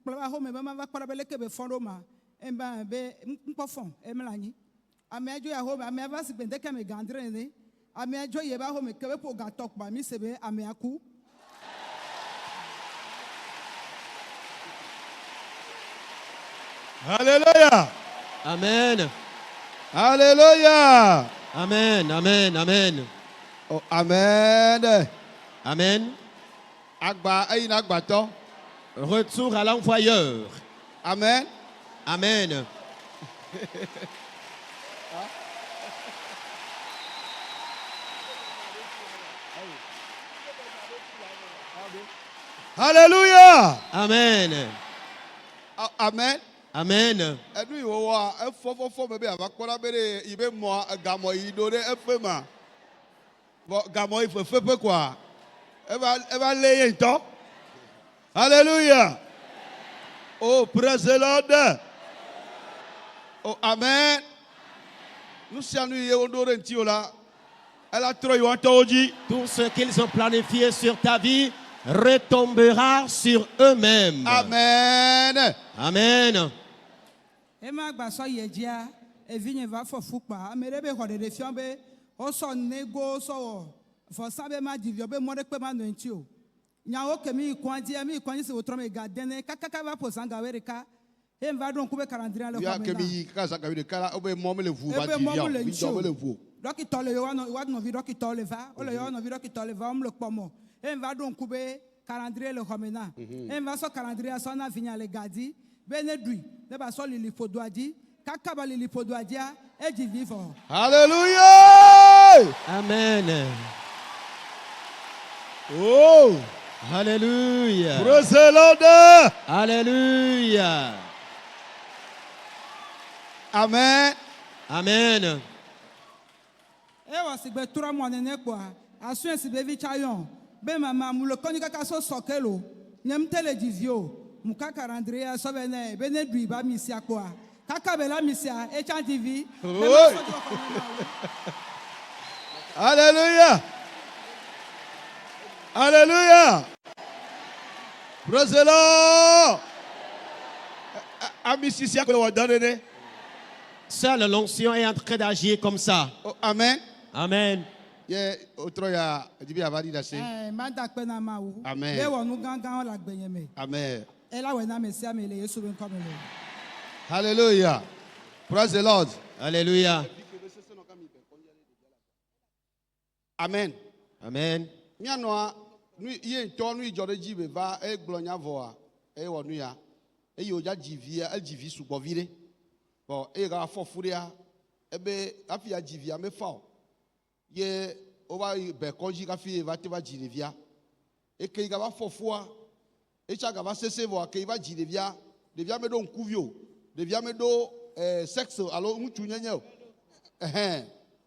kplɔba home be ma va kpɔɖa be leke be fɔn ɖo ma eba be ŋkpɔ fɔn emla anyi amea dzo ya home amea va si gbe ndeke me gandre ne amea dzo ye ba home ke be ƒo gatɔ kpa mi se be amea ku. Alléluia. Amen. Alléluia. Amen. Amen. Amen. Oh, amen. Amen. Agba ayina agbato. Retour à l'envoyeur. Amen. Amen. Alléluia. Amen. Amen. Amen. Edu iwo wa efofofo bebe avakpɔla be de ibe mo gamɔ yi do de efe ma. Bo gamɔ yi fefe pe kwa. Eva le ye ntɔ. Alléluia. Oh, praise the Lord. Oh, amen. Nous sommes ye ondo de ntio la. Elle a trop yo antoji. Tout ce qu'ils ont planifié sur ta vie retombera sur eux-mêmes. Amen. Amen. Ema gbasɔ yie dzia evinye va fɔ fukpa ame ɖe be xɔ ɖeɖe fiɔ be wosɔ nego sɔ vɔsa be ma dziviɔ be mɔ ɖe kpe ma nɔ ŋuti o nyawo ke mi yi kɔn dzia mi yi kɔn dzi se wotrɔ me ga dene kakaka va ƒo zanga we ɖeka he va ɖo ŋku be kalendria le Ya xɔ me ke mi na yi kaka zaka wi de kala obe mo me le vu ba ebe di mɔ mu via. le Mi ŋuti do o me le vu. dɔkitɔ le yewo wa nɔvi dɔkitɔ le va wole yewo nɔvi dɔkitɔ le va wɔm le kpɔmɔ he va ɖo ŋku be kalendria le xɔ me na he va sɔ kalendria sɔ na vinya le gadi be ne ɖui ne ba sɔ lili ƒodoa dzi kaka ba lili ƒodoa dzia edzi vi vɔ. Alléluia. Amen. Oh. Alléluia. Praise the Lord. Alléluia. Amen. Amen. Ewa si gbe tura mɔ nene kpɔa asu esi be vi tsa yɔ be mama mu le kɔnyi kaka so sɔke lo nye mu te le dzi vi o mu kaka randria sɔ be ne be ne ɖui ba mi sia kpɔa kaka be la mi sia etsa dzi vi. Alléluia. Alléluia. Praise the Lord. Amisi sia ko le wa donner. Seule l'onction est en train d'agir comme ça. Oh, amen. Amen. Ye otro ya dibi avadi da se. Ma da kpe na ma wu. Amen. Be wɔ nu gãgãwo le agbenye me. Amen. Ela wɔ na me sia me le Yesu be ŋkɔ me le. Hallelujah. Praise the Lord. Alléluia. Amen. Amen. Mianoa nu ye ntɔ nu idzɔ ɖe dzi be va egblɔ nya vɔa ewɔ nu ya eye wòdza dzi via edzi vi sugbɔ vi ɖe bɔn eye ka fɔ fu ɖea ebe hafi ya dzi via mefa o ye wova bɛ kɔdzi kafi va te va dzi ɖevia eke yi gava fɔ fua etsa gava sese vɔa ke yi va dzi ɖevia me ɖo ŋkuvi o ɖevia me ɖo sexe alo ŋutsu nyenye o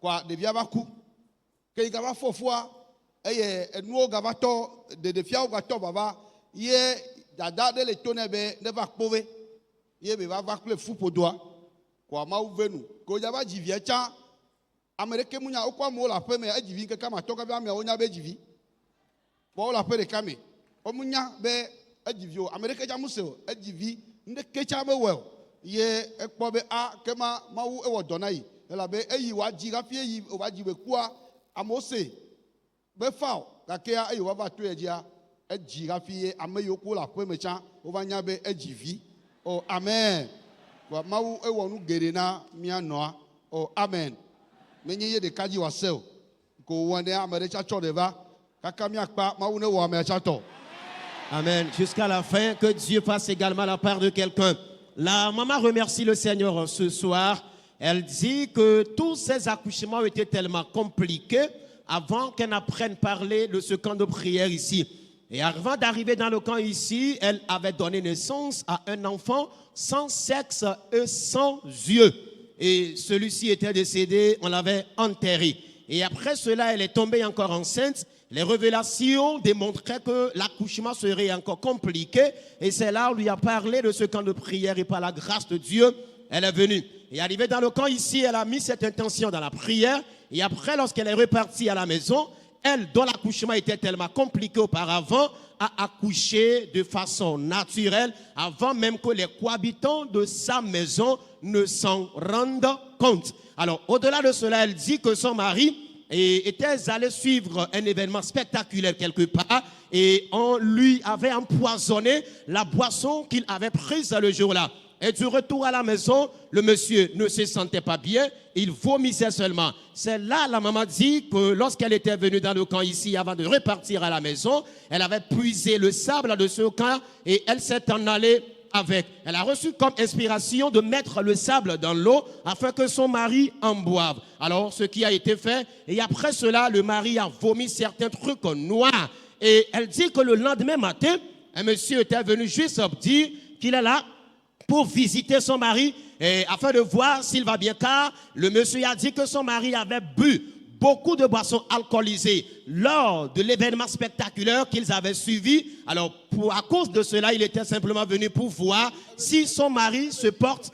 kɔa ɖevia va ku ke yi gava fɔ fua eye enuwo gava tɔ ɖeɖefiawo gatɔ baba ye dada ɖe le to ne be ne va kpɔ ve ye be va kple fu ƒodoa kɔa mawu venu ke wodza va dzi vie tsã ame ɖeke mu nya wokɔ amewo le aƒe me edzi vi ŋkeke matɔ kafi ameawo nya be edzi vi bɔn wole aƒe ɖeka me womu nya be edzi vi o ame ɖeke dza mu se o edzi vi ŋɖeke tsã mewɔe o ye ekpɔ be a ke ma mawu ewɔ dɔ na yi elabe eyi wòadzi hafi eyi wòva dzi be kua amewo se be fa o gakea eye wòava to ye dzia edzi hafi ye ame yiwo ku le aƒe me tsã wova nya be edzi vi o amen mawu ewɔ nu geɖe na mía nɔa o amen menye ye ɖeka dzi wòase o ko wɔ ne ame ɖe tsã tsɔ ɖe va kaka míakpa mawu ne wɔ amea tsã tɔ. Amen. Jusqu'à la fin, que Dieu fasse également la part de quelqu'un. La maman remercie le Seigneur ce soir. Elle dit que tous ces accouchements étaient tellement compliqués avant qu'elle n'apprenne à parler de ce camp de prière ici. Et avant d'arriver dans le camp ici, elle avait donné naissance à un enfant sans sexe et sans yeux. Et celui-ci était décédé, on l'avait enterré. Et après cela, elle est tombée encore enceinte. Les révélations démontraient que l'accouchement serait encore compliqué. Et c'est là où lui a parlé de ce camp de prière. Et par la grâce de Dieu, elle est venue. Et arrivée dans le camp ici, elle a mis cette intention dans la prière. Et après, lorsqu'elle est repartie à la maison, elle, dont l'accouchement était tellement compliqué auparavant, a accouché de façon naturelle avant même que les cohabitants de sa maison ne s'en rendent compte. Alors, au-delà de cela, elle dit que son mari était allé suivre un événement spectaculaire quelque part et on lui avait empoisonné la boisson qu'il avait prise le jour-là. Et du retour à la maison, le monsieur ne se sentait pas bien, il vomissait seulement. C'est là, la maman dit que lorsqu'elle était venue dans le camp ici, avant de repartir à la maison, elle avait puisé le sable de ce camp et elle s'est en allée avec. Elle a reçu comme inspiration de mettre le sable dans l'eau afin que son mari en boive. Alors, ce qui a été fait, et après cela, le mari a vomi certains trucs noirs. Et elle dit que le lendemain matin, un monsieur était venu juste dire qu'il est là pour visiter son mari et afin de voir s'il va bien, car le monsieur a dit que son mari avait bu beaucoup de boissons alcoolisées lors de l'événement spectaculaire qu'ils avaient suivi. Alors, à cause de cela, il était simplement venu pour voir si son mari se porte.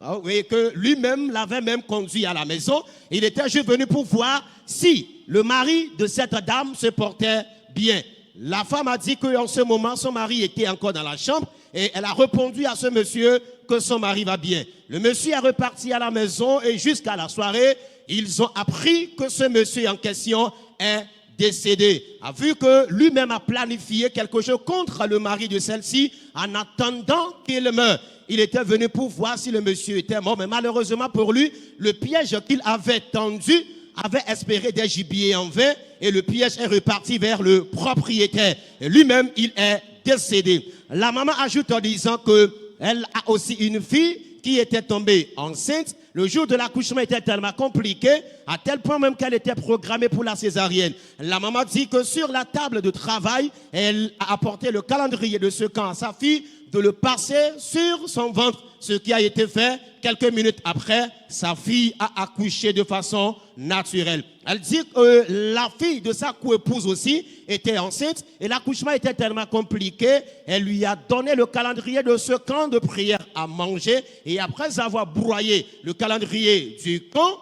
Ah oui, que lui-même l'avait même conduit à la maison. Il était juste venu pour voir si le mari de cette dame se portait bien. La femme a dit qu'en ce moment, son mari était encore dans la chambre et elle a répondu à ce monsieur que son mari va bien. Le monsieur est reparti à la maison et jusqu'à la soirée, ils ont appris que ce monsieur en question est décédé. A vu que lui-même a planifié quelque chose contre le mari de celle-ci en attendant qu'il meure. Il était venu pour voir si le monsieur était mort, mais malheureusement pour lui, le piège qu'il avait tendu avait espéré des gibiers en vain et le piège est reparti vers le propriétaire. Et lui-même, il est décédé. La maman ajoute en disant qu'elle a aussi une fille qui était tombée enceinte. Le jour de l'accouchement était tellement compliqué, à tel point même qu'elle était programmée pour la césarienne. La maman dit que sur la table de travail, elle a apporté le calendrier de ce camp à sa fille, de le passer sur son ventre, ce qui a été fait. Quelques minutes après, sa fille a accouché de façon naturelle. Elle dit que la fille de sa coépouse aussi était enceinte et l'accouchement était tellement compliqué, elle lui a donné le calendrier de ce camp de prière à manger et après avoir broyé le calendrier du camp,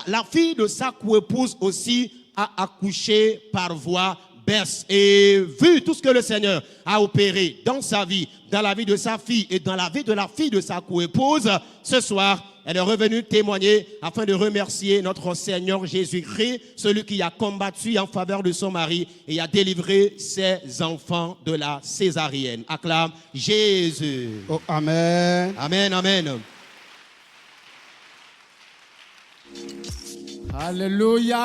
la fille de sa coépouse aussi a accouché par voie basse. Et vu tout ce que le Seigneur a opéré dans sa vie, dans la vie de sa fille et dans la vie de la fille de sa coépouse, ce soir, elle est revenue témoigner afin de remercier notre Seigneur Jésus-Christ, celui qui a combattu en faveur de son mari et a délivré ses enfants de la césarienne. Acclame Jésus. Oh, amen. Amen, amen. Alléluia.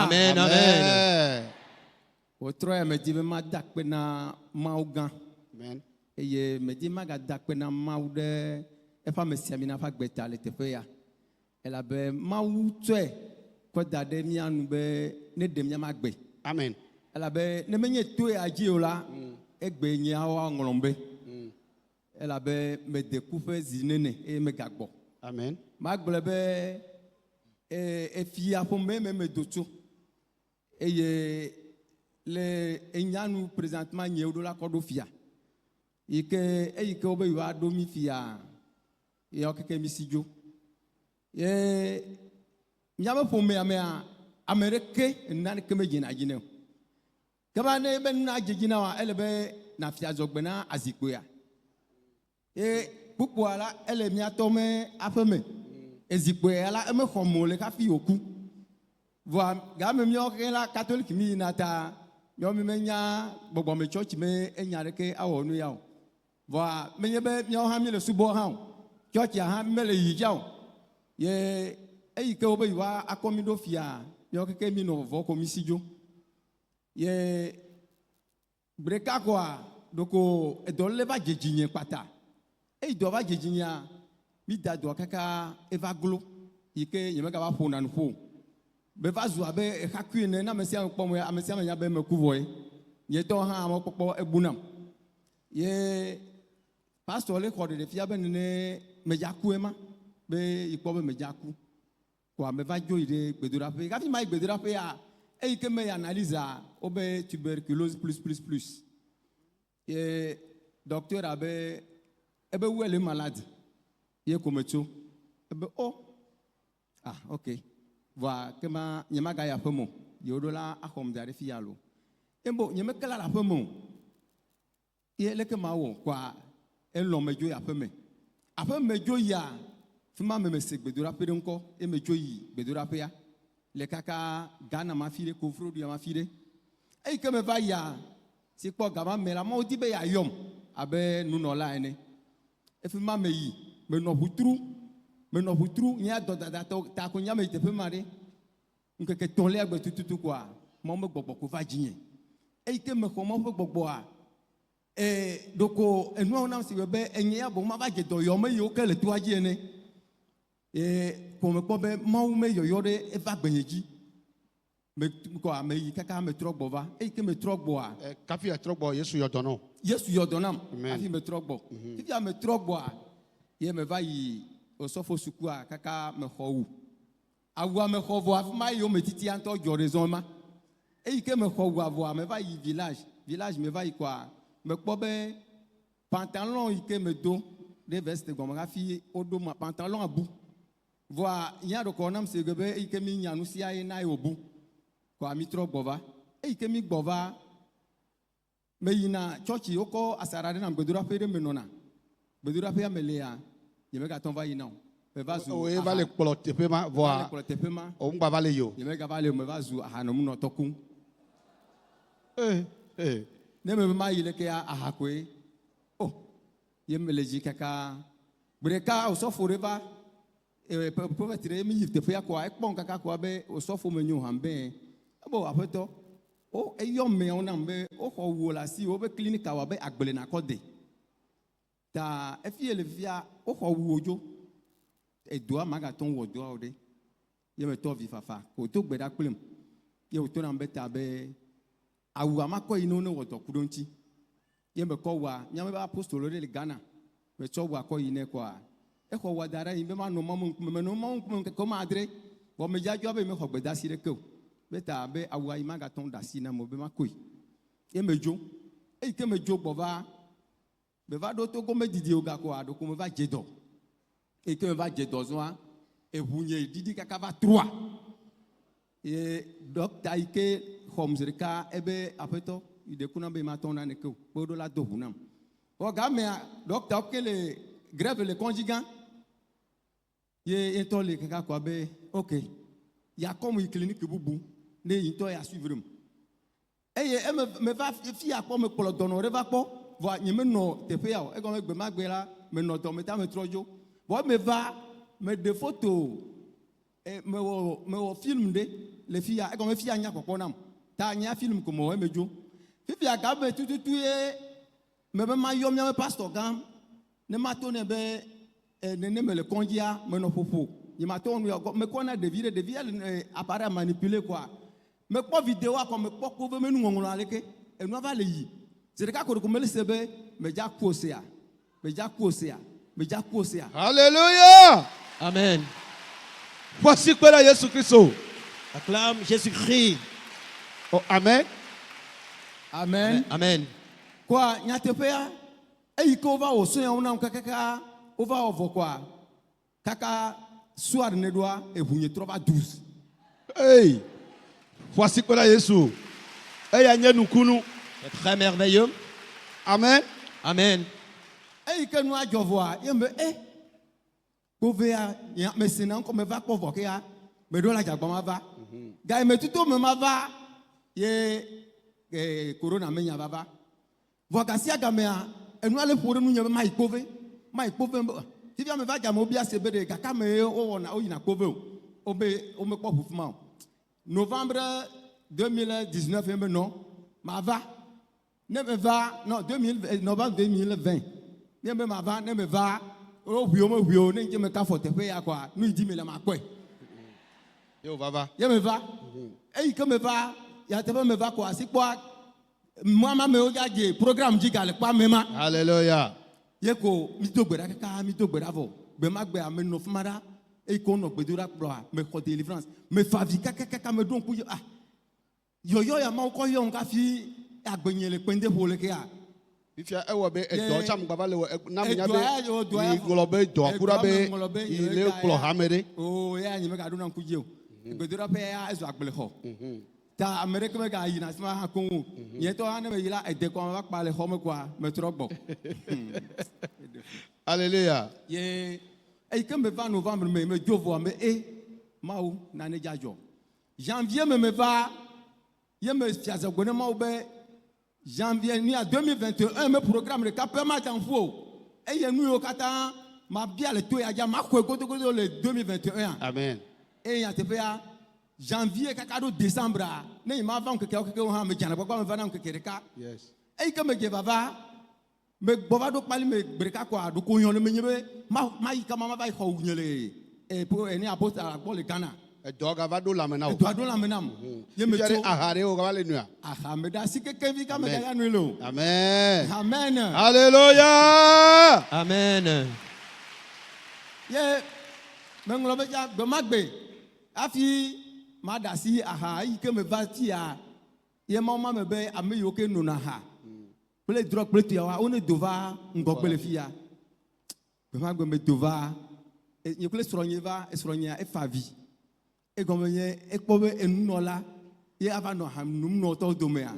Amen, amen. Autre me dit ma dakpe na maugan. Amen. Et me dit ma dakpe na maude e fa me siamina fa gbeta le tefeya. Elle a be mau tue ko dade mi anu be ne dem nya magbe. Amen. Elle a be ne menye tue aji ola egbe nya wa ngolombe. Elle a be me découper zinene e me gagbo. Amen. Magble be e fia pour me dotu. Et le enyanu présentement nyeudo la kodofia ike eyike obe wa domi fia e okeke misijo e nyama pome amea amerike nan keme jina jine kaba ne be na jina wa elebe na fia zogbena azikoya e pupu ala ele mi atome afeme ezikoya ala eme khomole ka fi oku voa ga me mi okela catholique mi nata yomi menya bobo me church me enyareke awonu yawo voa menye be mi o ha mi le subo ha church ya ha me le yijao ye eyike obe yiwa akomido fia yo keke mi no vo komisijo ye breka kwa doko edole ba jejinye pata e do ba jejinya mi da do kaka evaglo yike yemeka ba fo nan fo be va zu abe hakuine na mesia kpomo ya mesia nya be mekuvoy ye to ha mo popo egbunam ye pastor le ko de fia be ne mejaku ema be ipo be mejaku ko me va jo ide gbedura pe ka fi mai gbedura pe ya e ke me analyse obe tuberculose plus ye docteur abe ebe wele malade ye komecho ebe oh ah okay Voilà, que ma nyamaga ya pomo. Yodola a comme d'arriver fialo. Et bon, nyamekala la pomo. Et le que ma wo quoi. Elle l'on me joue à peu. Après me joue ya. Fima me sek bedura pe encore. Et me joue bedura pe ya. Le kaka gana ma fille couvre du ma fille. Et que me va ya. C'est quoi gama mais la maudit be ya yom. Abe nous non là ene. Et fima me yi. Me no butru. Me no butru. Nya do da ta ko nya me te pe mare. Nke ke ton le agbe tutu quoi. Mo me gbogbo ko va jinye. Et que me comment pe gbogbo a. Donc nous on a si be enya bo ma va je do yo me yo ke le to aji ene. Comme quoi ben ma ou me yo yo de e va gbenyeji. Me quoi me yi kaka me trok bova. Et que me trok boa. Kafi ya trok bo Yesu yo dono. Yesu yo donam. Amen. Afi me trok bo. Si ya me trok boa. Ye me va yi o sofo sukua kaka me khou. Awa me khou vo af ma yo me titi anto jo raison ma. Et que me khou vo me va yi village me va yi quoi. Me kpobe pantalon ike me do de veste comme rafi odo ma pantalon à bout voa nya do konam se gebe ike mi nya nu sia e na e obu kwa mi tro gbova e ike mi gbova me yina church oko asara de na bedura pere me nona bedura pe amelia ye me ga ton va yina me va zu O e va le kpolo tepe ma le voa. ko tepe ma O ngba va le yo. ye me ga va le me va zu ahanu no tokun Eh. ne me ma yile ke ahakwe oh ye me leji kaka breka o so foreva peut être mi yifte fe akwa ekpon kaka kwa be o so fo menyu hambe bo apeto o eyom me ona mbe o ko wo la si o be clinic wa be agbele na kode ta efie le via o ko wo ojo e doa maga ton wo doa ode ye me to vi fafa ko to gbeda kulem ye o to na mbe ta be awu amako ino ne wo to kudonti ye me ko wa nya me ba apostolo le Ghana me cho wa ko ine kwa e ko wa dara imbe ma no mamu me no mamu ko madre bo me ja jo be me ko gbeda sire ko be ta be awu ai maga ton da si na mo be ma koi ye me jo e ke me jo bo va be va do to ko me didi o ga ko ado ko me va jedo e ke me va jedo zo a e hunye didi kaka va 3 e docteur ike homzrika ebe apeto ide kuna be matona ne ko bodo la do hunam o ga me docteur ke le grève le conjugant ye entole kaka ko be OK ya comme clinique bubu ne into ya suivre eye me va fi akpo me polo dono re va kpo vo nyi me no te pe ya e go me gbe magbe la me no do me ta me trojo vo me va me de photo me wo film de le fia e go me fia nya kokko nam ta nya film ko mo me jo fifi aga me tututu e me be ma yom nya me pastor gam ne ma to ne be ne me le konjia me no popo ni ma to me ko na de vie appareil manipuler quoi me ko vidéo ko me ko me nu ngolo aleke e no va le yi c'est de ka ko me le sebe me ja ku osea Alléluia. Amen. Voici quoi là Jésus Christ. Acclame Jésus-Christ. Oh, amen. Amen. Amen. Quoi nya te pe ya e ko va o so ya una kaka o va o vo quoi kaka soir ne doit e bunye trova 12. Hey. Voici quoi là Jésus. Hey anya nukunu. C'est très merveilleux. Amen. Amen. E ke no ajo voa ye me ko vea ya me sina ko me va ko vo ke ya me do la jagba ma va ga me tuto me ma va ye corona me nya va vo ga sia ga me a enu ale pore nu nya ma ikove ti via me va ga mo bia se be de ga ka me o na o yina kove o me ko hufuma novembre 2019 me non ma va ne me va non novembre 2020 ne me va ne me va o huo ne me ka fote pe ya kwa nu di me la ma kwe Yo va. ye me va e ke me va ya te me va kwa si kwa mama me o ga je programme ji ga le pa me ma Alléluia. ye ko mi to gbera kaka mi to gbera vo be ma gbe ame no fumara e ko no gbedura pro me ko délivrance me fa vi kaka me don ku yo ya ma ko yo nga fi agbenye le pende ho le ke a Fifia ewo be edo cham gba le na me nya do be golobe do akura be ile klo hamere. oh ya nyi me ka do na ku je o gbedoɖaƒe ya ezu agblexɔ ta ame ɖeke mega yina afi ma hã ko ŋu nye tɔ hã ne me yi la edekɔ me va kpa le xɔ me koa metrɔ gbɔ Alléluia. ye eyi ke me va novembre me dzo vɔa me mawu nane dzadzɔ janvier me va ye me fiazɔ gbe ne mawu be janvier nia 2021 me programme ɖeka pe ma dza ŋfu o eye nu yiwo katã ma bia le to ya dza ma xɔe godogodo le 2021 Amen. eye nyateƒea janvier kaka ɖo décembre ne yi ma va ŋkekewo kekewo hã me dzana gbɔgbɔ me va na ŋkeke ɖeka Yes. eyi ke me dze vava me gbɔ va ɖo kpali me gbe ɖeka koa ɖoko yɔ ne menye be ma yi kama ma va yi xɔ wunye le ne apostol gbɔ le Ghana Edo gava do lame na wo. edo aɖo lãme nam ye me Jare tso ahare o gava le nua. aha me da si keke vi kame da Amen. ya nui lo Amen. amen Alléluia. Amen. ye me ŋlɔ be dza gbe ma gbe hafi ma da si aha eyi ke me va tia ye mawu ma me be ame yiwo ke nona ha kple drɔ kple tuyawoa wo ne do va ŋgɔgbe le fi ya gbe ma gbe me do va nye kple srɔ̃nye va srɔ̃nyea efa vi egɔme nye ekpɔ be enunɔla ye ava nɔ ha num nɔtɔwo domea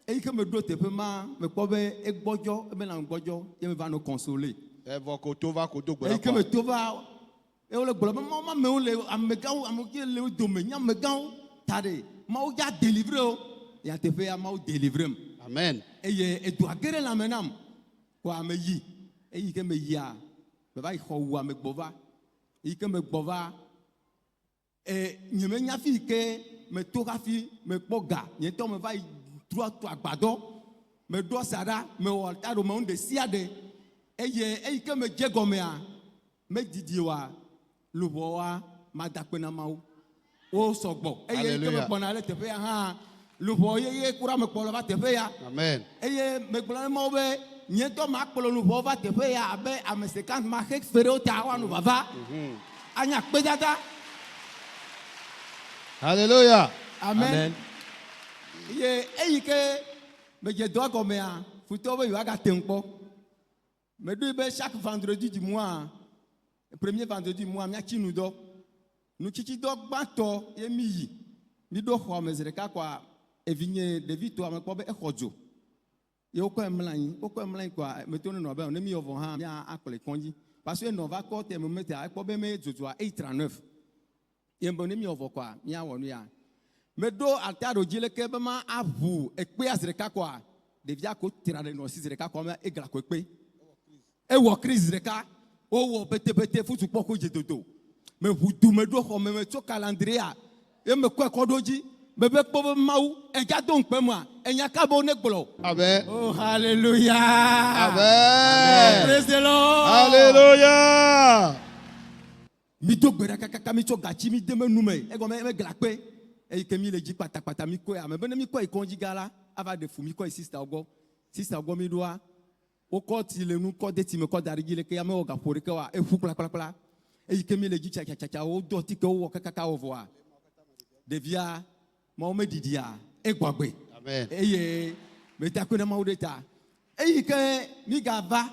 eyi ke me ɖo teƒe ma me kpɔ be egbɔdzɔ ebena ŋgbɔdzɔ ye me va nɔ console Evo koto va koto gbe. eyi ke me to va ye wole gblɔ be mawu ma mewo le amegãwo ame ke le wo dome nye amegãwo ta ɖe mawu ya délivre wo ya teƒea mawu délivre m Amen. eye edoa ge ɖe lãme nam ko ame yi eyi ke me yia me va yi xɔ wu ame gbɔ va eyi ke me gbɔ va nye me nya fi ke me to hafi me kpɔ ga nye tɔ me va yi trɔ to agbadɔ me ɖɔ saɖa me wɔ ta ɖo me ŋu ɖe sia ɖe eye eyi ke me dze gɔmea me didi wa luʋɔwoa ma da kpe na mawu wo sɔgbɔ eye eyi ke me kpɔna le teƒe ya hã luʋɔ yeye kura me kpɔ le va teƒe ya Amen. eye me gblɔ ne mawu be nye tɔ ma kplɔ luʋɔ va teƒe ya abe ame 50 ma xe fe ɖe wo ta woanɔ vava anya kpedada Alléluia. amen ye eyi ke me dze dɔ gɔmea futɔwo be yewoa gate ŋu kpɔ me ɖoe be chaque vendredi du mois premier vendredi du mois míatsi nu dɔ nutsitsidɔ gbãtɔ ye mi yi mi ɖo xɔ me zi ɖeka koa evinye ɖevi toa me kpɔ be exɔ dzo ye wokɔe mlɔ anyi koa meto ne nɔ be ne mi yɔ vɔ hã mía akplɔe kɔdzi parce que nɔ va kɔ thermomètre ekpɔ be me dzodzoa 839 ye be ne mi yɔ vɔ koa míawɔ nu ya me ɖo altaro dzi leke be ma aʋu ekpea zi ɖeka koa ɖevia ko tira ɖe nɔ si zi ɖeka koa me egla ko ekpe ewɔ crise ɖeka wowɔ petepete futu kpɔ ko dze dodo me ʋu du me ɖo xɔ me tso calendria ye me kɔe kɔ ɖo dzi me be kpɔ be mawu edza do ŋukpe mua enya ka be ne gblɔ Amen. oh hallelujah Amen. praise the Lord Alléluia. mi do gbe ɖeka kaka mi tso gatsi mi de me nu me egɔme me gla kpe eyi ke mi le dzi kpatakpata mi kɔe ame be ne mi kɔe kɔdzi gã la ava ɖe fu mi kɔe sista gbɔ mi ɖoa wokɔ ti le nu kɔ de ti me kɔ da ɖe dzi leke ya me wɔ gaƒo ɖeke wa eƒu kplakplakpla eyi ke mi le dzi tsatsatsatsa wodɔ ti ke wowɔ kakaka wɔ vɔa ɖevia mawo me didia egbɔ gbe Amen. eye meta kpe ɖe mawu ɖe ta eyi ke mi gava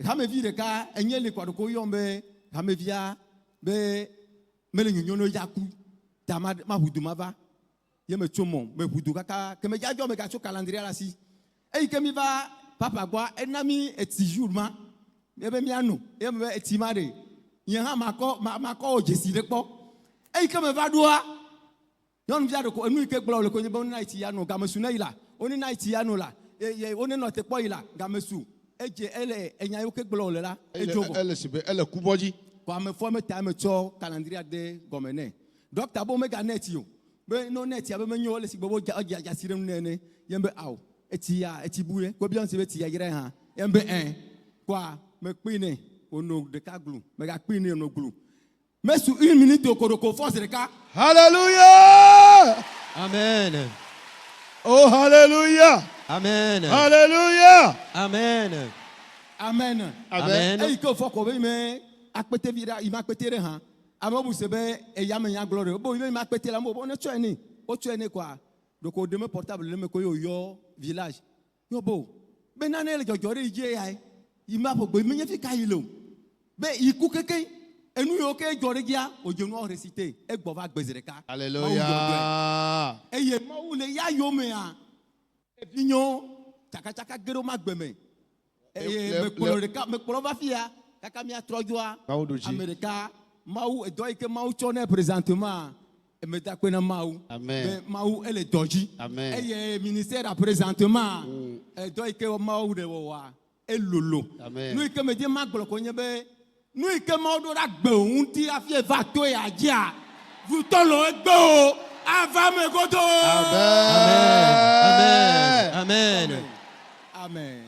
hamevi ɖeka enye li kɔ ɖeko yɔm be hamevia be mele nyonyo ne ya ku ta ma ʋu du ma va ye me tso mɔ me ʋu du kaka ke me dzadzɔ me gatso calendria la si eyi ke mi va papa gbɔ ena mi eti jour ma ye be miano ye me be eti ma ɖe nye hã makɔ wò dzesi ɖe kpɔ eyi ke me va ɖoa nyɔnuvia ɖeko enu yi ke gblɔ le ko nye be wone na eti ya no gamesu ne yi la wone na eti ya no la wone nɔ te kpɔ yi la gamesu edze ele enya yiwo ke gblɔ le la edzo vɔ Elle se be elle kubɔdzi. ko ame fɔ me ta me tsɔ calendria de gɔme nɛ dɔkita bo mega neti o be no neti abe menyo le si gbɔ dzasi ɖe nu nene ye be awo eti ya eti bu ye ko bi se be eti ya yire hã ye be koa me kpi ne ono ɖeka glu me ga kpi ne ono glu me su 1 minute ko force ɖeka Alléluia. Amen. Oh Alléluia. Amen. Alléluia. Amen. amen Amen. eyi ke fɔ ko be me akpete vi ɖa yi ma akpete ɖe hã ame bu se be eya me nya gblɔ ɖe bo yi ma akpete la mo bo ne tsɔe ne o tsɔe ne koa doko de me portable le me ko yo yɔ village yo bo be nane le dzɔdzɔ ɖe yi dzi ya yi ma ƒo gbe me nye fi ka yi lo be yi ku keke Et nous, ok, Joregia, au Dieu nous récité, et Bova Bezereka. Alléluia. Et il y a Maoule, ya Yomea, et Vignon, Takataka Gero Magbeme. Et me Kolovafia, Kakamia Trojoa, America, Maou, et Doike Maou Chone présentement. Et me takwena Maou. Amen. Maou, elle est doji. Amen. Et le ministère à présentement. Et Doike Maou de Wawa. Et Lolo. Amen. Nous, que me dit Maglo Konyebe. Nous, que Maou Rakbe, on tire à fier vato et à dia. Vous tolo et go. Ava me godo. Amen. Amen. Amen. Amen.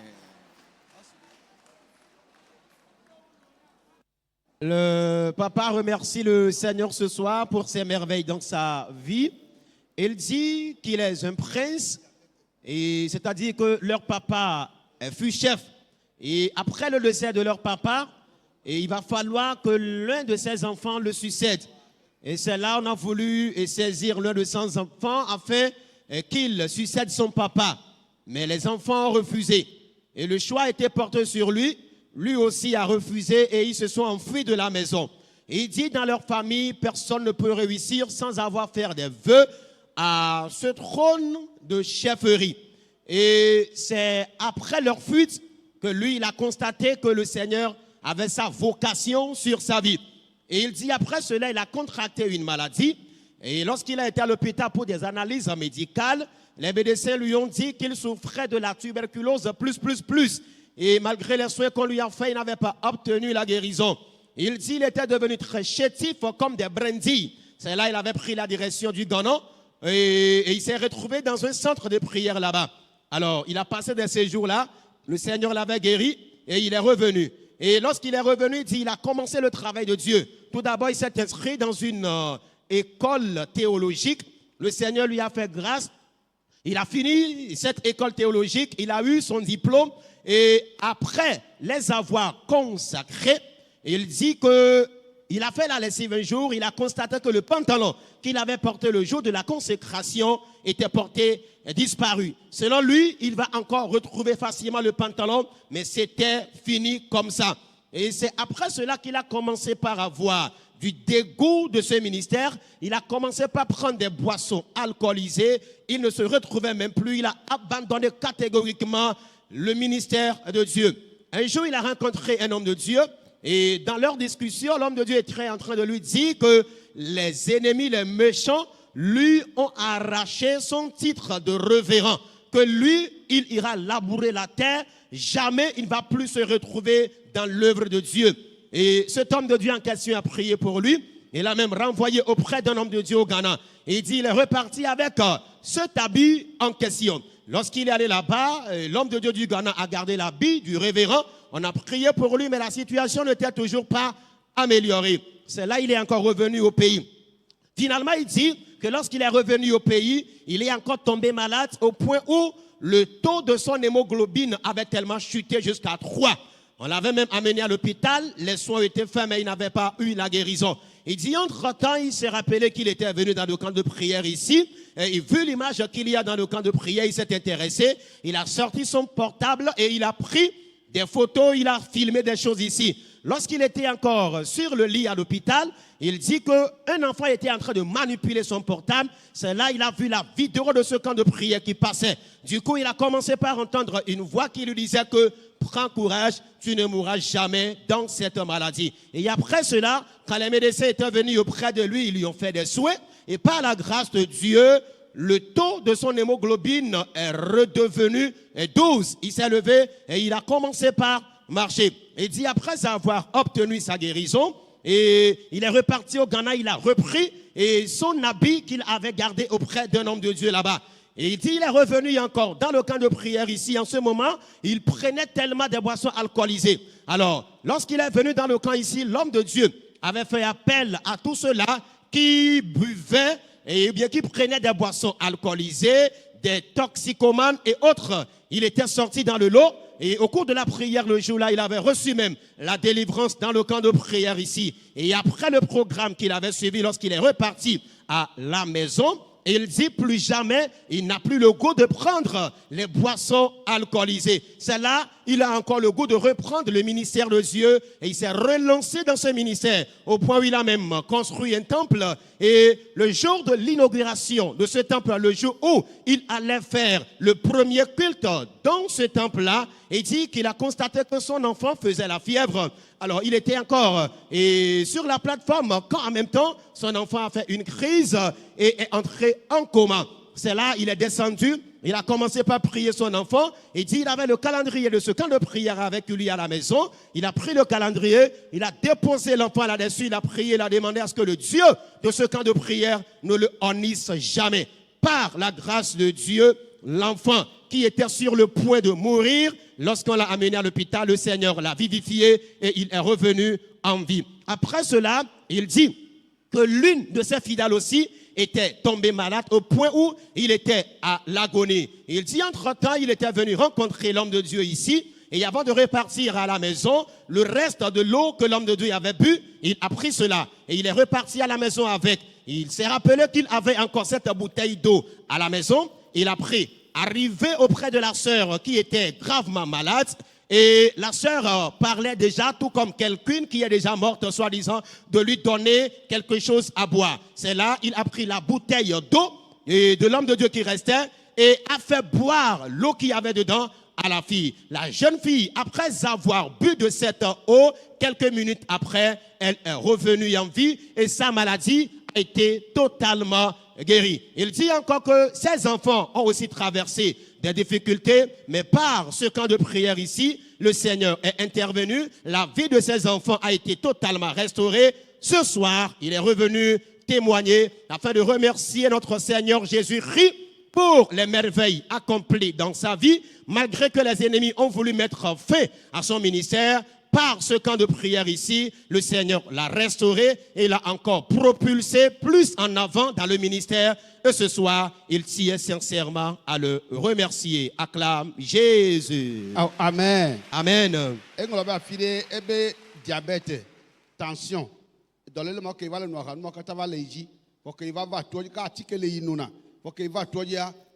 Le papa remercie le Seigneur ce soir pour ses merveilles dans sa vie. Il dit qu'il est un prince, et c'est-à-dire que leur papa fut chef. Et après le décès de leur papa, il va falloir que l'un de ses enfants le succède. Et c'est là qu'on a voulu saisir l'un de ses enfants afin qu'il succède son papa. Mais les enfants ont refusé. Et le choix était porté sur lui. Lui aussi a refusé et ils se sont enfuis de la maison. Et il dit dans leur famille, personne ne peut réussir sans avoir fait des vœux à ce trône de chefferie. Et c'est après leur fuite que lui, il a constaté que le Seigneur avait sa vocation sur sa vie. Et il dit après cela, il a contracté une maladie. Et lorsqu'il a été à l'hôpital pour des analyses médicales, les médecins lui ont dit qu'il souffrait de la tuberculose plus. Et malgré les soins qu'on lui a fait, il n'avait pas obtenu la guérison. Il dit qu'il était devenu très chétif comme des brindilles. C'est là qu'il avait pris la direction du Ghana et il s'est retrouvé dans un centre de prière là-bas. Alors, il a passé de ces jours-là, le Seigneur l'avait guéri et il est revenu. Et lorsqu'il est revenu, il dit qu'il a commencé le travail de Dieu. Tout d'abord, il s'est inscrit dans une école théologique. Le Seigneur lui a fait grâce. Il a fini cette école théologique, il a eu son diplôme. Et après les avoir consacrés, il dit qu'il a fait la lessive un jour, il a constaté que le pantalon qu'il avait porté le jour de la consécration était porté disparu. Selon lui, il va encore retrouver facilement le pantalon, mais c'était fini comme ça. Et c'est après cela qu'il a commencé par avoir du dégoût de ce ministère. Il a commencé par prendre des boissons alcoolisées. Il ne se retrouvait même plus. Il a abandonné catégoriquement le ministère de Dieu. Un jour, il a rencontré un homme de Dieu et dans leur discussion, l'homme de Dieu est en train de lui dire que les ennemis, les méchants, lui ont arraché son titre de révérend, que lui, il ira labourer la terre, jamais il ne va plus se retrouver dans l'œuvre de Dieu. Et cet homme de Dieu en question a prié pour lui. Il a même renvoyé auprès d'un homme de Dieu au Ghana. Et il dit, il est reparti avec cet habit en question. Lorsqu'il est allé là-bas, l'homme de Dieu du Ghana a gardé l'habit du révérend. On a prié pour lui, mais la situation n'était toujours pas améliorée. C'est là qu'il est encore revenu au pays. Finalement, il dit que lorsqu'il est revenu au pays, il est encore tombé malade au point où le taux de son hémoglobine avait tellement chuté jusqu'à 3. On l'avait même amené à l'hôpital, les soins ont été faits, mais il n'avait pas eu la guérison. Il dit, entre-temps, il s'est rappelé qu'il était venu dans le camp de prière ici. Et vu l'image qu'il y a dans le camp de prière, il s'est intéressé. Il a sorti son portable et il a pris des photos, il a filmé des choses ici. Lorsqu'il était encore sur le lit à l'hôpital, il dit qu'un enfant était en train de manipuler son portable. C'est là qu'il a vu la vidéo de ce camp de prière qui passait. Du coup, il a commencé par entendre une voix qui lui disait que prends courage, tu ne mourras jamais dans cette maladie. Et après cela, quand les médecins étaient venus auprès de lui, ils lui ont fait des souhaits. Et par la grâce de Dieu, le taux de son hémoglobine est redevenu 12. Il s'est levé et il a commencé par marcher. Il dit après avoir obtenu sa guérison, et il est reparti au Ghana, il a repris et son habit qu'il avait gardé auprès d'un homme de Dieu là-bas. Et il dit il est revenu encore dans le camp de prière ici. En ce moment, il prenait tellement de boissons alcoolisées. Alors, lorsqu'il est venu dans le camp ici, l'homme de Dieu avait fait appel à tous ceux-là qui buvaient et bien qui prenaient des boissons alcoolisées, des toxicomanes et autres. Il était sorti dans le lot. Et au cours de la prière, le jour-là, il avait reçu même la délivrance dans le camp de prière ici. Et après le programme qu'il avait suivi, lorsqu'il est reparti à la maison, Et il dit plus jamais, il n'a plus le goût de prendre les boissons alcoolisées. C'est là, il a encore le goût de reprendre le ministère de Dieu et il s'est relancé dans ce ministère au point où il a même construit un temple. Et le jour de l'inauguration de ce temple, le jour où il allait faire le premier culte dans ce temple-là, il dit qu'il a constaté que son enfant faisait la fièvre. Alors, il était encore sur la plateforme quand en même temps, son enfant a fait une crise et est entré en coma. C'est là, il est descendu, il a commencé par prier son enfant. Il dit, il avait le calendrier de ce camp de prière avec lui à la maison. Il a pris le calendrier, il a déposé l'enfant là-dessus, il a prié, il a demandé à ce que le Dieu de ce camp de prière ne le honnisse jamais. Par la grâce de Dieu, l'enfant qui était sur le point de mourir, lorsqu'on l'a amené à l'hôpital, le Seigneur l'a vivifié et il est revenu en vie. Après cela, il dit que l'une de ses fidèles aussi était tombée malade au point où il était à l'agonie. Il dit, entre-temps, il était venu rencontrer l'homme de Dieu ici. Et avant de repartir à la maison, le reste de l'eau que l'homme de Dieu avait bu, il a pris cela. Et il est reparti à la maison avec. Il s'est rappelé qu'il avait encore cette bouteille d'eau à la maison. Il a pris. Arrivé auprès de la sœur qui était gravement malade, et la sœur parlait déjà, tout comme quelqu'une qui est déjà morte, soi-disant, de lui donner quelque chose à boire. C'est là, il a pris la bouteille d'eau de l'homme de Dieu qui restait et a fait boire l'eau qu'il y avait dedans à la fille. La jeune fille, après avoir bu de cette eau, quelques minutes après, elle est revenue en vie et sa maladie a été totalement guéri. Il dit encore que ses enfants ont aussi traversé des difficultés, mais par ce camp de prière ici, le Seigneur est intervenu, la vie de ses enfants a été totalement restaurée. Ce soir, il est revenu témoigner afin de remercier notre Seigneur Jésus-Christ pour les merveilles accomplies dans sa vie, malgré que les ennemis ont voulu mettre fin à son ministère. Par ce camp de prière ici, le Seigneur l'a restauré et l'a encore propulsé plus en avant dans le ministère. Et ce soir, il tient sincèrement à le remercier. Acclame Jésus. Amen. Amen. Et on va filer diabète, tension. Dans le moment qu'il va le noir, nous quand va les j, pour qu'il va toi quand article les inuna, pour qu'il va toi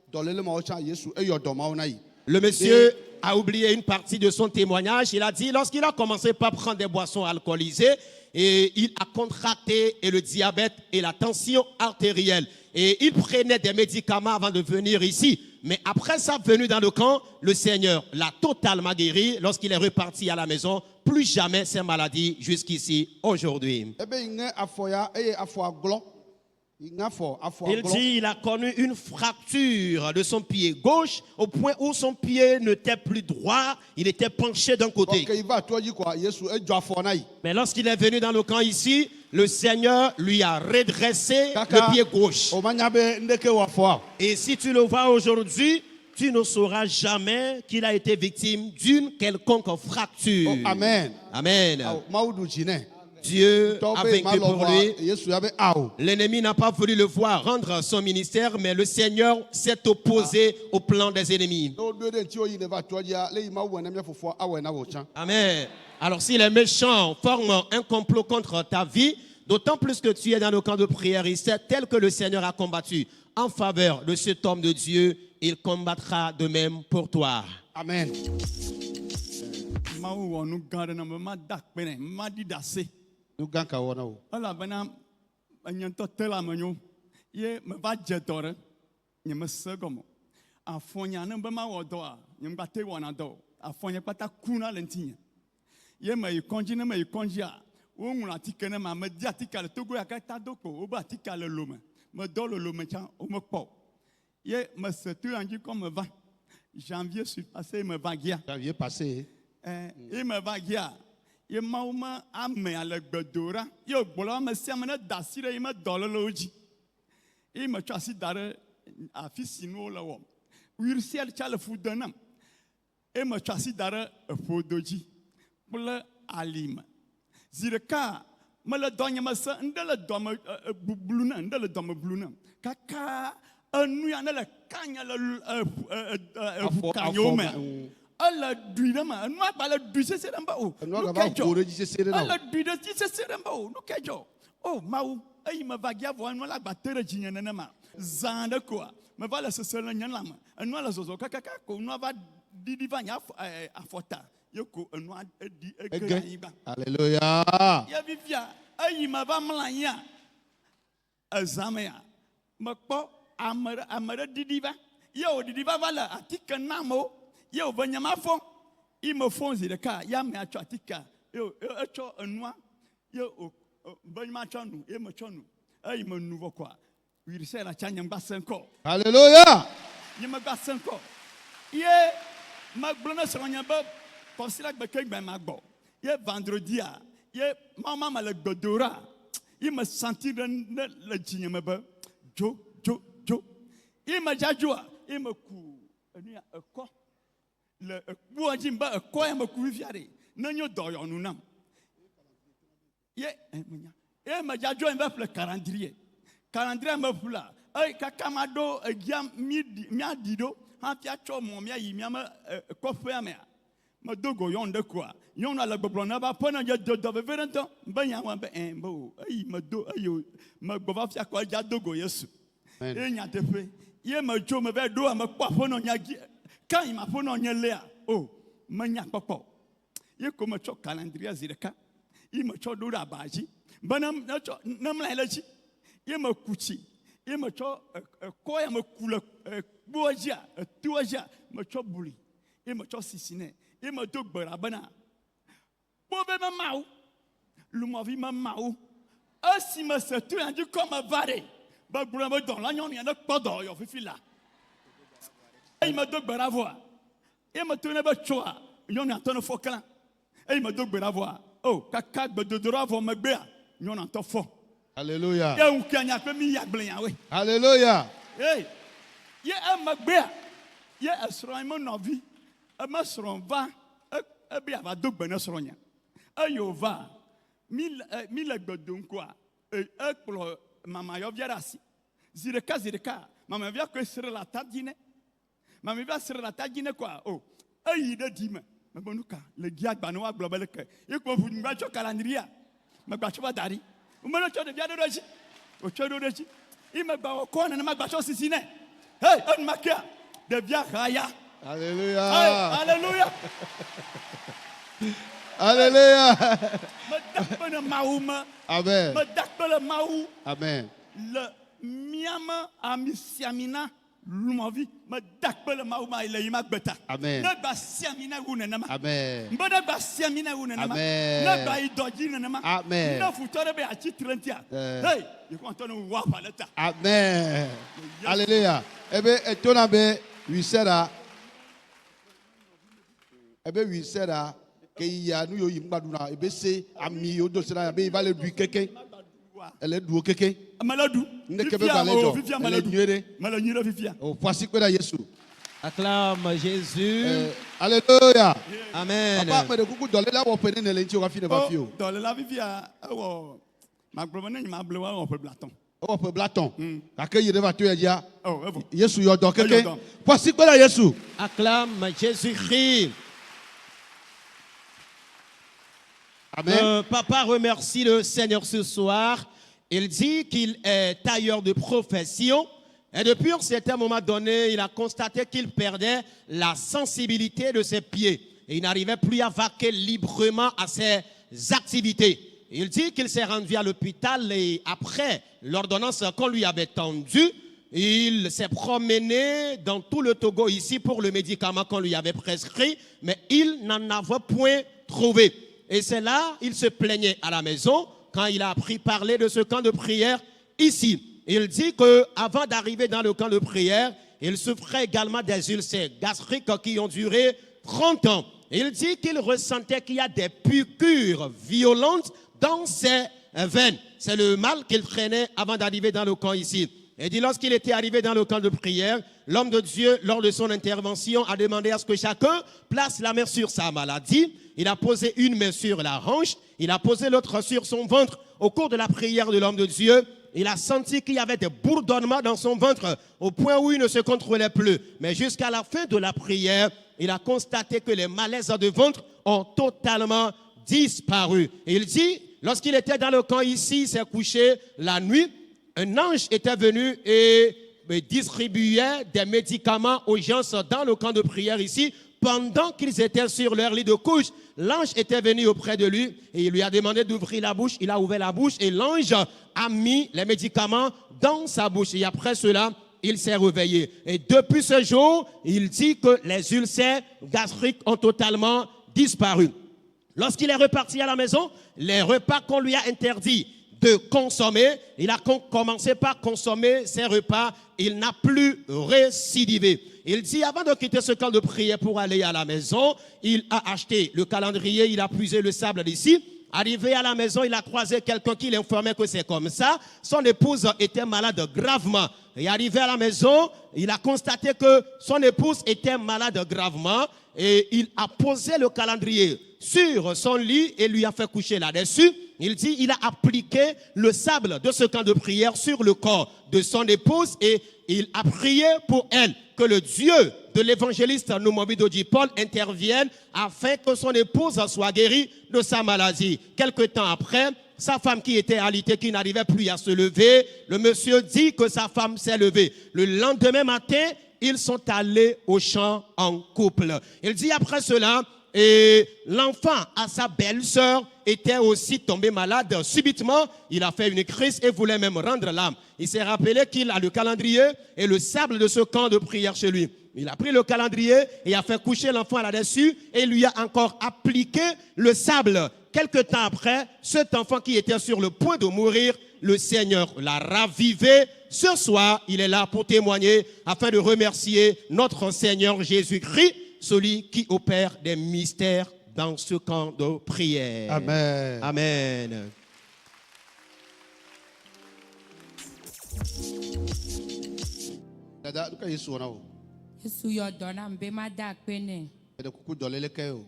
dans le moment où Jésus et yodoma onaï. Le monsieur a oublié une partie de son témoignage. Il a dit, lorsqu'il a commencé par prendre des boissons alcoolisées, et il a contracté le diabète et la tension artérielle. Et il prenait des médicaments avant de venir ici. Mais après sa venue dans le camp, le Seigneur l'a totalement guéri. Lorsqu'il est reparti à la maison, plus jamais ces maladies jusqu'ici, aujourd'hui. Il dit il a connu une fracture de son pied gauche au point où son pied n'était plus droit, il était penché d'un côté. Mais lorsqu'il est venu dans le camp ici, le Seigneur lui a redressé le pied gauche. Et si tu le vois aujourd'hui, tu ne sauras jamais qu'il a été victime d'une quelconque fracture. Oh, amen. Amen. Dieu a vaincu pour lui. L'ennemi n'a pas voulu le voir rendre son ministère, mais le Seigneur s'est opposé au plan des ennemis. Amen. Alors si les méchants forment un complot contre ta vie, d'autant plus que tu es dans le camp de prière ici, tel que le Seigneur a combattu en faveur de cet homme de Dieu, il combattra de même pour toi. Amen. Nous gagnons. Ala bana anyantɔ tela menyo ye me va dze dɔ ɖe nye me se gɔme afɔnya ne be ma wɔ dɔ a nye me gbate wɔna dɔ afɔnya kpata kuna le ŋutinye ye me yi kɔndzi ne me yi kɔndzi a woŋlɔ atike ne ma me di atike le togo ya katã do ko wobe atike le lome me dɔ le lome tsã wo me kpɔ ye me se to ya dzi kɔ me va janvier sur passé me va gia Janvier passé ye me va gia ye mauma ame ale gbedora ye gbola me sia me ne da si re me dololo dzi ye me tsɔ asi da ɖe afi si no le wɔ wirisiel tsa le fu denam ye me tsɔ asi da ɖe eƒodo dzi kple alime zi ɖeka me le dɔ nye me se ŋɖe le dɔ me bublu ne ŋɖe le dɔ me blu ne kaka enu ya ne le kanya le eʋu kanyo me elle dui de ma nous pas le dui c'est ça mbao nous kejo elle dui de c'est ça mbao nous kejo oh mau ai ma vagia vo no la battere jinya nene ma zã ɖe koa meva le sese le nye lãme enua le zɔzɔ kakaka ko enua va ɖiɖi va nye afɔta ye ko enua eɖi ege ɖe anyigba Alléluia. ye fifia eyi me va mlɔ anyia ezã mea mekpɔ ame ɖe ɖiɖi va ye wòɖiɖi va le atike na amewo ye wòve nye ma fɔ ye me fɔ zi ɖeka ya amea tsɔ atikea ye etsɔ enua ye be ma tsɔ nu ye metsɔ nu eyi me nu vɔ koa wirise la tsa nye ŋgba se ŋkɔ Alléluia. nye megba se ŋkɔ ye megblɔ ne srɔ̃nye be kɔsi la gbeke gbɛ ma gbɔ ye vendredia ye mama me le gbedora ye me senti ɖe ne le dzinye me be dzo ye me dzadzoa ye me ku enuya ekɔ le ekpua dzi be ekɔ ya me ku fifia ɖe ne nyo dɔyɔnu nam ye me dzadzoa ye be ƒle calendrier me ƒula kaka ma ɖo egia míaɖi ɖo hafi atsɔ mɔ míayi míame kɔƒea mea medo go yɔnu ɖe koa nyɔnua le gbɔgblɔ ne va ƒe ne dze dɔ veve ɖe ŋutɔ be nyawoa be be o eyi medo eyi megbɔ va fia kɔ edza do go Yesu ye nyateƒe ye medzo me va ɖo mekpɔ aƒenɔ nyagi ka yi ma aƒenɔ nye lea o menya kpɔkpɔ ye ko metsɔ calendrier zi ɖeka ye metsɔ ɖo ɖe aba dzi be ne mlɔ le dzi ye meku tsi ye metsɔ ekɔ ya meku le kpoa dzia etoa dzia metsɔ buli ye metsɔ sisi nɛ ye medo gbe ɖa bena kpɔ be memawo lumɔvi memawo esi me se to ya dzi kɔ me va ɖe be gblɔ be dɔ la nyɔnu ya ne kpɔ dɔ yɔ fifi la eyi medo gbe ɖa vɔa ye meto ne be tsoa nyɔnu atɔ ne fɔ klã eyi medo gbe ɖa vɔa o kaka gbedodora vɔ megbea nyɔnu atɔ fɔ. Alléluia. Ye ukianya pe mi yagble yawe. Alléluia. Hey. Ye amagbea. Ye esrɔ̃ me nɔvi. Eme srɔ̃ va ebe ava do gbe ne srɔ̃nya. Eyo va mi le gbedom koa ekplɔ mamayɔvia ɖe asi. Zi ɖeka mamayɔvia koe sre le atadzi nɛ. Mamayɔvia sre le atadzi nɛ koa o eyi ɖe di me. Mebe nu ka le gia gbanu wa gblɔ be leke. Ye ko ʋu ngba tsɔ calendria. Megba tsɔ va da ɖi. Umeno tsɔ ɖevia ɖo ɖe dzi. O tsɔ ɖo ɖe dzi. Ime gba wɔ kɔ nenema gba tsɔ sisi nɛ. Hey, enuma kea ɖevia haya. Alléluia. Hey, alléluia. Alléluia. Me dakpe ne Mawu me. Amen. Me dakpe le Mawu. Amen. Le miame amisiamina lumɔvi me dakpe le Mawu ma le yima gbeta. Amen. Ne gba siamina wu nenema. Amen. Mbe ne gba siamina wu nenema. Amen. Ne gba yi dɔdzi nenema. Amen. Ne futɔ ɖe be atsi tre ŋutia. Hey, yekɔntɔ ne wu aƒa ɖe ta. Amen. Alléluia. Ebe etona be wisera. Ebe wisera ke ya nu yo yimba duna ebe se ami yo do sera be va le du keke. Elle du keke. Maladu. Ndeke be balejo. Elle nyere. Malanyire fifia. O voici que da Yesu. Acclame Jésus. Alléluia. Amen. Papa me de kuku dole la wo pene ne le nti o ka fi ne ba fi o. Dole la fifia ewo magblɔ ne ma ble wa wɔ ƒe blaton. O pe blaton. Ka ke yire va to ya dia. Oh, evo. Yesu yo do keke. Voici que da Yesu. Acclame Jésus-Christ. Amen. Papa remercie le Seigneur ce soir. Il dit qu'il est tailleur de profession. Et depuis un certain moment donné, il a constaté qu'il perdait la sensibilité de ses pieds. Et il n'arrivait plus à vaquer librement à ses activités. Il dit qu'il s'est rendu à l'hôpital et après l'ordonnance qu'on lui avait tendue, il s'est promené dans tout le Togo ici pour le médicament qu'on lui avait prescrit, mais il n'en avait point trouvé. Et c'est là, il se plaignait à la maison quand il a appris parler de ce camp de prière ici. Il dit qu'avant d'arriver dans le camp de prière, il souffrait également des ulcères gastriques qui ont duré 30 ans. Il dit qu'il ressentait qu'il y a des piqûres violentes dans ses veines. C'est le mal qu'il traînait avant d'arriver dans le camp ici. Et dit lorsqu'il était arrivé dans le camp de prière, l'homme de Dieu, lors de son intervention, a demandé à ce que chacun place la main sur sa maladie. Il a posé une main sur la hanche, il a posé l'autre sur son ventre. Au cours de la prière de l'homme de Dieu, il a senti qu'il y avait des bourdonnements dans son ventre au point où il ne se contrôlait plus. Mais jusqu'à la fin de la prière, il a constaté que les malaises de ventre ont totalement disparu. Et il dit, lorsqu'il était dans le camp ici, il s'est couché la nuit, un ange était venu et distribuait des médicaments aux gens dans le camp de prière ici. Pendant qu'ils étaient sur leur lit de couche, l'ange était venu auprès de lui et il lui a demandé d'ouvrir la bouche. Il a ouvert la bouche et l'ange a mis les médicaments dans sa bouche. Et après cela, il s'est réveillé. Et depuis ce jour, il dit que les ulcères gastriques ont totalement disparu. Lorsqu'il est reparti à la maison, les repas qu'on lui a interdit de consommer, il a commencé par consommer ses repas, il n'a plus récidivé. Il dit, avant de quitter ce camp de prière pour aller à la maison, il a acheté le calendrier, il a puisé le sable d'ici. Arrivé à la maison, il a croisé quelqu'un qui l'informait que c'est comme ça. Son épouse était malade gravement. Et arrivé à la maison, il a constaté que son épouse était malade gravement et il a posé le calendrier sur son lit et lui a fait coucher là-dessus. Il dit, il a appliqué le sable de ce camp de prière sur le corps de son épouse et il a prié pour elle, que le Dieu de l'évangéliste Noumobido Paul intervienne afin que son épouse soit guérie de sa maladie. Quelque temps après, sa femme qui était alitée, qui n'arrivait plus à se lever, le monsieur dit que sa femme s'est levée. Le lendemain matin, ils sont allés au champ en couple. Il dit après cela, et l'enfant à sa belle-sœur était aussi tombé malade. Subitement, il a fait une crise et voulait même rendre l'âme. Il s'est rappelé qu'il a le calendrier et le sable de ce camp de prière chez lui. Il a pris le calendrier et a fait coucher l'enfant là-dessus et lui a encore appliqué le sable. Quelque temps après, cet enfant qui était sur le point de mourir, le Seigneur l'a ravivé. Ce soir, il est là pour témoigner afin de remercier notre Seigneur Jésus-Christ, celui qui opère des mystères dans ce camp de prière. Amen. Amen. Dada, duka Yesu wana o. Yesu yɔ dɔ na mbe ma da akpe nɛ. Ede kuku dɔlele ke o.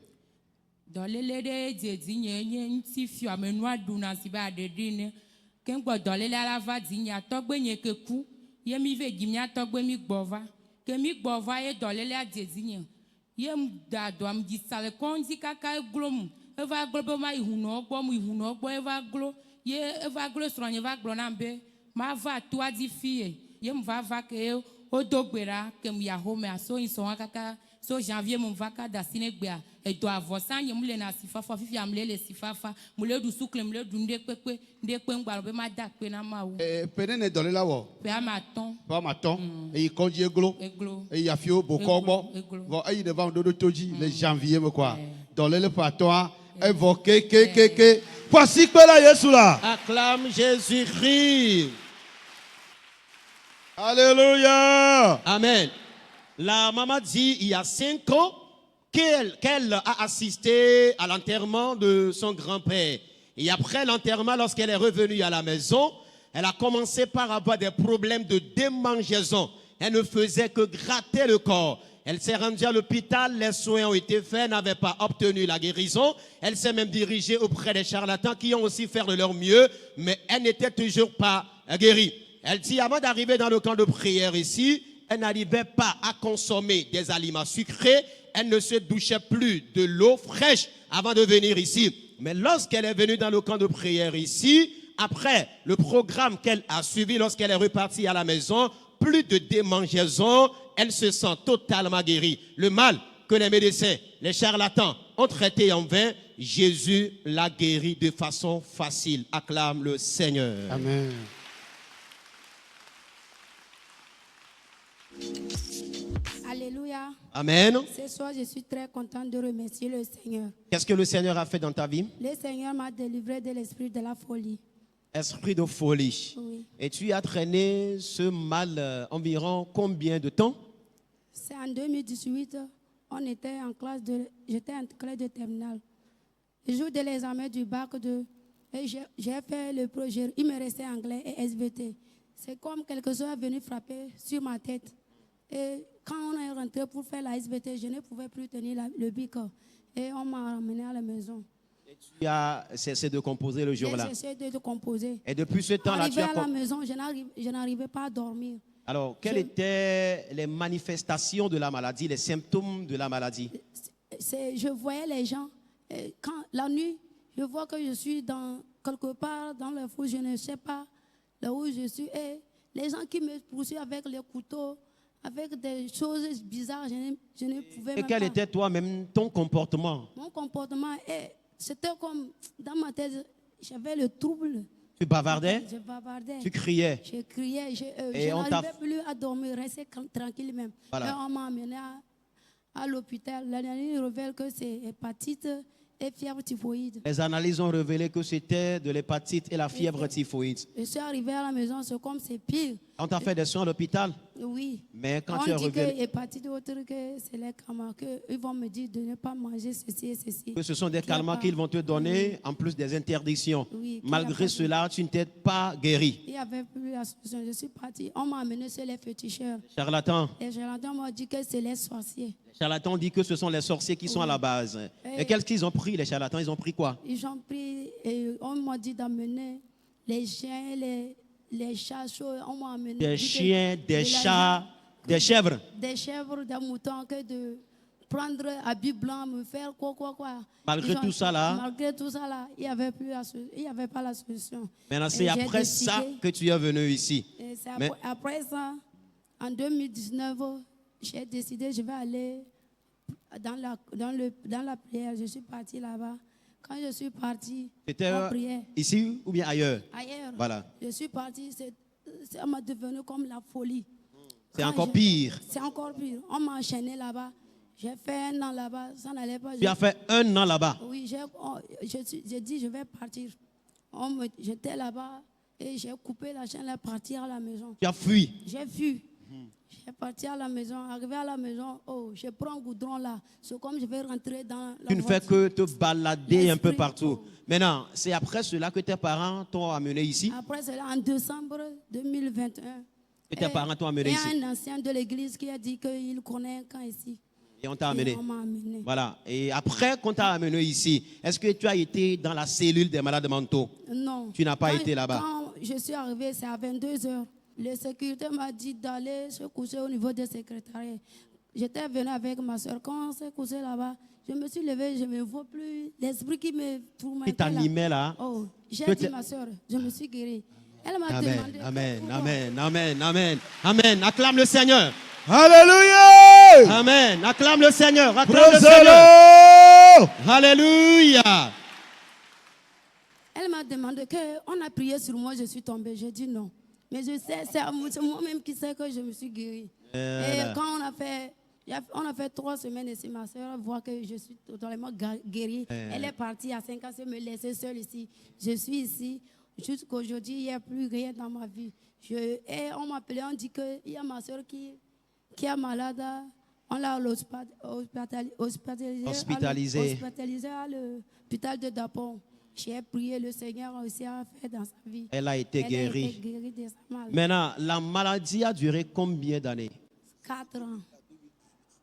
Dɔlele ɖe dzedzi nye ŋuti fia menua ɖuna si be aɖeɖi ne. Ke ŋgbɔ dɔlele ala va dzi nye atɔgbe nye ke ku. Ye mi ve dzi mia tɔgbe mi gbɔ va. Ke mi gbɔ va ye dɔlele a dzedzi nye. Ye da dɔa mi dzi sa le kɔnzi kaka eglo mu. Eva glo be ma yi hunɔ gbɔ mu yi hunɔ gbɔ eva glo. Ye eva glo srɔ̃nye va gblɔ nam be ma va toa dzi fie. Ye mu va ke wodo gbe ɖa ke mu ya home aso yin sɔn kaka so janvier mu va ka da si ne gbea edo avɔsa nye mu le na sifafa fifi am le sifafa mu le du sukle mu le du nde kpekpe ŋgbalɔ be ma da kpe na ma wo. Pene ne dɔlela wɔ. Pe ama tɔn. Pe ama tɔn. Eyi kɔndzi eglo. Eglo. Eyi afiwo bokɔ gbɔ. Eglo. Vɔ eyi ne va ŋdoɖo to dzi le janvier me quoi. Dɔlele ƒe atɔa evɔ kekekeke. Ƒe asikpe la Yesu la. Acclame Jésus-Christ. Alléluia. Amen. La maman dit il y a 5 ans qu'elle a assisté à l'enterrement de son grand-père. Et après l'enterrement, lorsqu'elle est revenue à la maison, elle a commencé par avoir des problèmes de démangeaison. Elle ne faisait que gratter le corps. Elle s'est rendue à l'hôpital, les soins ont été faits, n'avait pas obtenu la guérison. Elle s'est même dirigée auprès des charlatans qui ont aussi fait de leur mieux, mais elle n'était toujours pas guérie. Elle dit, avant d'arriver dans le camp de prière ici, elle n'arrivait pas à consommer des aliments sucrés. Elle ne se douchait plus de l'eau fraîche avant de venir ici. Mais lorsqu'elle est venue dans le camp de prière ici, après le programme qu'elle a suivi, lorsqu'elle est repartie à la maison, plus de démangeaison, elle se sent totalement guérie. Le mal que les médecins, les charlatans ont traité en vain, Jésus l'a guérie de façon facile. Acclame le Seigneur. Amen. Alléluia. Amen. Ce soir, je suis très contente de remercier le Seigneur. Qu'est-ce que le Seigneur a fait dans ta vie? Le Seigneur m'a délivré de l'esprit de la folie. Esprit de folie. Oui. Et tu as traîné ce mal environ combien de temps? C'est en 2018, j'étais en classe de terminale. Le jour de l'examen du bac 2, j'ai fait le projet, il me restait anglais et SVT. C'est comme quelque chose est venu frapper sur ma tête. Et quand on est rentré pour faire la SVT, je ne pouvais plus tenir le bic. Et on m'a ramené à la maison. Et tu as cessé de composer le jour-là. J'ai cessé de composer. Et depuis ce temps-là, Arrivé à la maison, je n'arrivais pas à dormir. Alors, quelles étaient les manifestations de la maladie, les symptômes de la maladie? Je voyais les gens, quand la nuit, je vois que je suis quelque part dans le fou, je ne sais pas là où je suis. Et Les gens qui me poursuivent avec les couteaux, avec des choses bizarres, je ne pouvais Et même quel pas. était toi-même ton comportement? Mon comportement, c'était comme dans ma tête, j'avais le trouble. Tu bavardais? Je bavardais. Tu criais? Je criais, Et je on t'a- n'arrivais plus à dormir, rester tranquille même. Voilà. Et on m'a amené à l'hôpital. L'analyse révèle que c'est hépatite et fièvre typhoïde. Les analyses ont révélé que c'était de l'hépatite et la fièvre typhoïde. Je suis arrivée à la maison, c'est comme c'est pire. On t'a fait des soins à l'hôpital? Oui. Mais quand on tu es dit que revenu, hépatite autre que c'est les calmants, qu'ils vont me dire de ne pas manger ceci et ceci. que ce sont des Qu'il y a calmants pas- qu'ils vont te donner, en plus des interdictions. Oui, qu'il y a Malgré pas de- cela, tu ne t'es pas guéri. Il n'y avait plus la solution. Je suis partie. On m'a amené chez les féticheurs. Charlatan. Les charlatans m'ont dit que c'est les sorciers. Les charlatans disent que ce sont les sorciers qui sont à la base. Et qu'est-ce qu'ils ont pris, les charlatans? Ils ont pris quoi? Ils ont pris, et on m'a dit d'amener les chiens, les chats chauds. On m'a amené Des dit que- chiens, de des la- chats, des chèvres. Des chèvres, des moutons, que de prendre habit blanc, me faire quoi. Malgré Ils ont- tout ça là, Malgré tout ça là, il n'y avait pas la solution. maintenant Et c'est j'ai après décidé- ça que tu es venu ici. Et c'est Mais- après ça, en 2019, j'ai décidé, je vais aller dans la prière. Je suis partie là-bas. Quand je suis partie, C'était on priait. ici ou bien ailleurs? Ailleurs, Voilà. je suis partie, ça m'a devenu comme la folie. C'est Quand encore je- pire. C'est encore pire. On m'a enchaîné là-bas. J'ai fait 1 an là-bas, ça n'allait pas. Tu as fait 1 an là-bas. Oui, j'ai dit, je vais partir. J'étais là-bas et j'ai coupé la chaîne et partir à la maison. Tu as fui. J'ai fui. J'ai parti à la maison. Arrivé à la maison, je prends un goudron là. C'est comme je vais rentrer dans la Tu ne fais voiture. que te balader un peu L'esprit. partout. Maintenant, c'est après cela que tes parents t'ont amené ici. Après cela, en décembre 2021. Et tes parents t'ont amené il y ici. a un ancien de l'église qui a dit qu'il connaît un camp ici. Et on t'a Et amené. on m'a amené. Voilà. Et après qu'on t'a amené ici, est-ce que tu as été dans la cellule des malades mentaux? Non. Tu n'as pas Quand- été là-bas. Quand je suis arrivée, c'est à 22 h. Le sécurité m'a dit d'aller se coucher au niveau des secrétariats. J'étais venue avec ma soeur. Quand on s'est couché là-bas, je me suis levée, je ne me vois plus. L'esprit qui me tourmentait. Qui t'animait là? Oh, j'ai Que dit t'es- ma soeur, je me suis guérie. Elle m'a Amen, demandé. amen, pourquoi. amen, amen, amen, amen. Acclame le Seigneur. Alléluia! Amen. Acclame le Seigneur. Acclame le Seigneur. Praise-le! Alléluia. Elle m'a demandé qu'on a prié sur moi, je suis tombée. J'ai dit non. Mais je sais, c'est moi-même qui sais que je me suis guérie. Et quand on a fait 3 semaines ici, ma soeur voit que je suis totalement guérie. Elle est partie à 5 ans, elle me laissait seule ici. Je suis ici. Jusqu'aujourd'hui, il n'y a plus rien dans ma vie. Et on m'a appelé, on dit qu'il y a ma soeur qui est malade. On l'a hospitalisée à l'hôpital de Dapon. J'ai prié, le Seigneur aussi a fait dans sa vie. Elle a été Elle a été guérie. guérie de sa maladie. Maintenant, la maladie a duré combien d'années? 4 ans.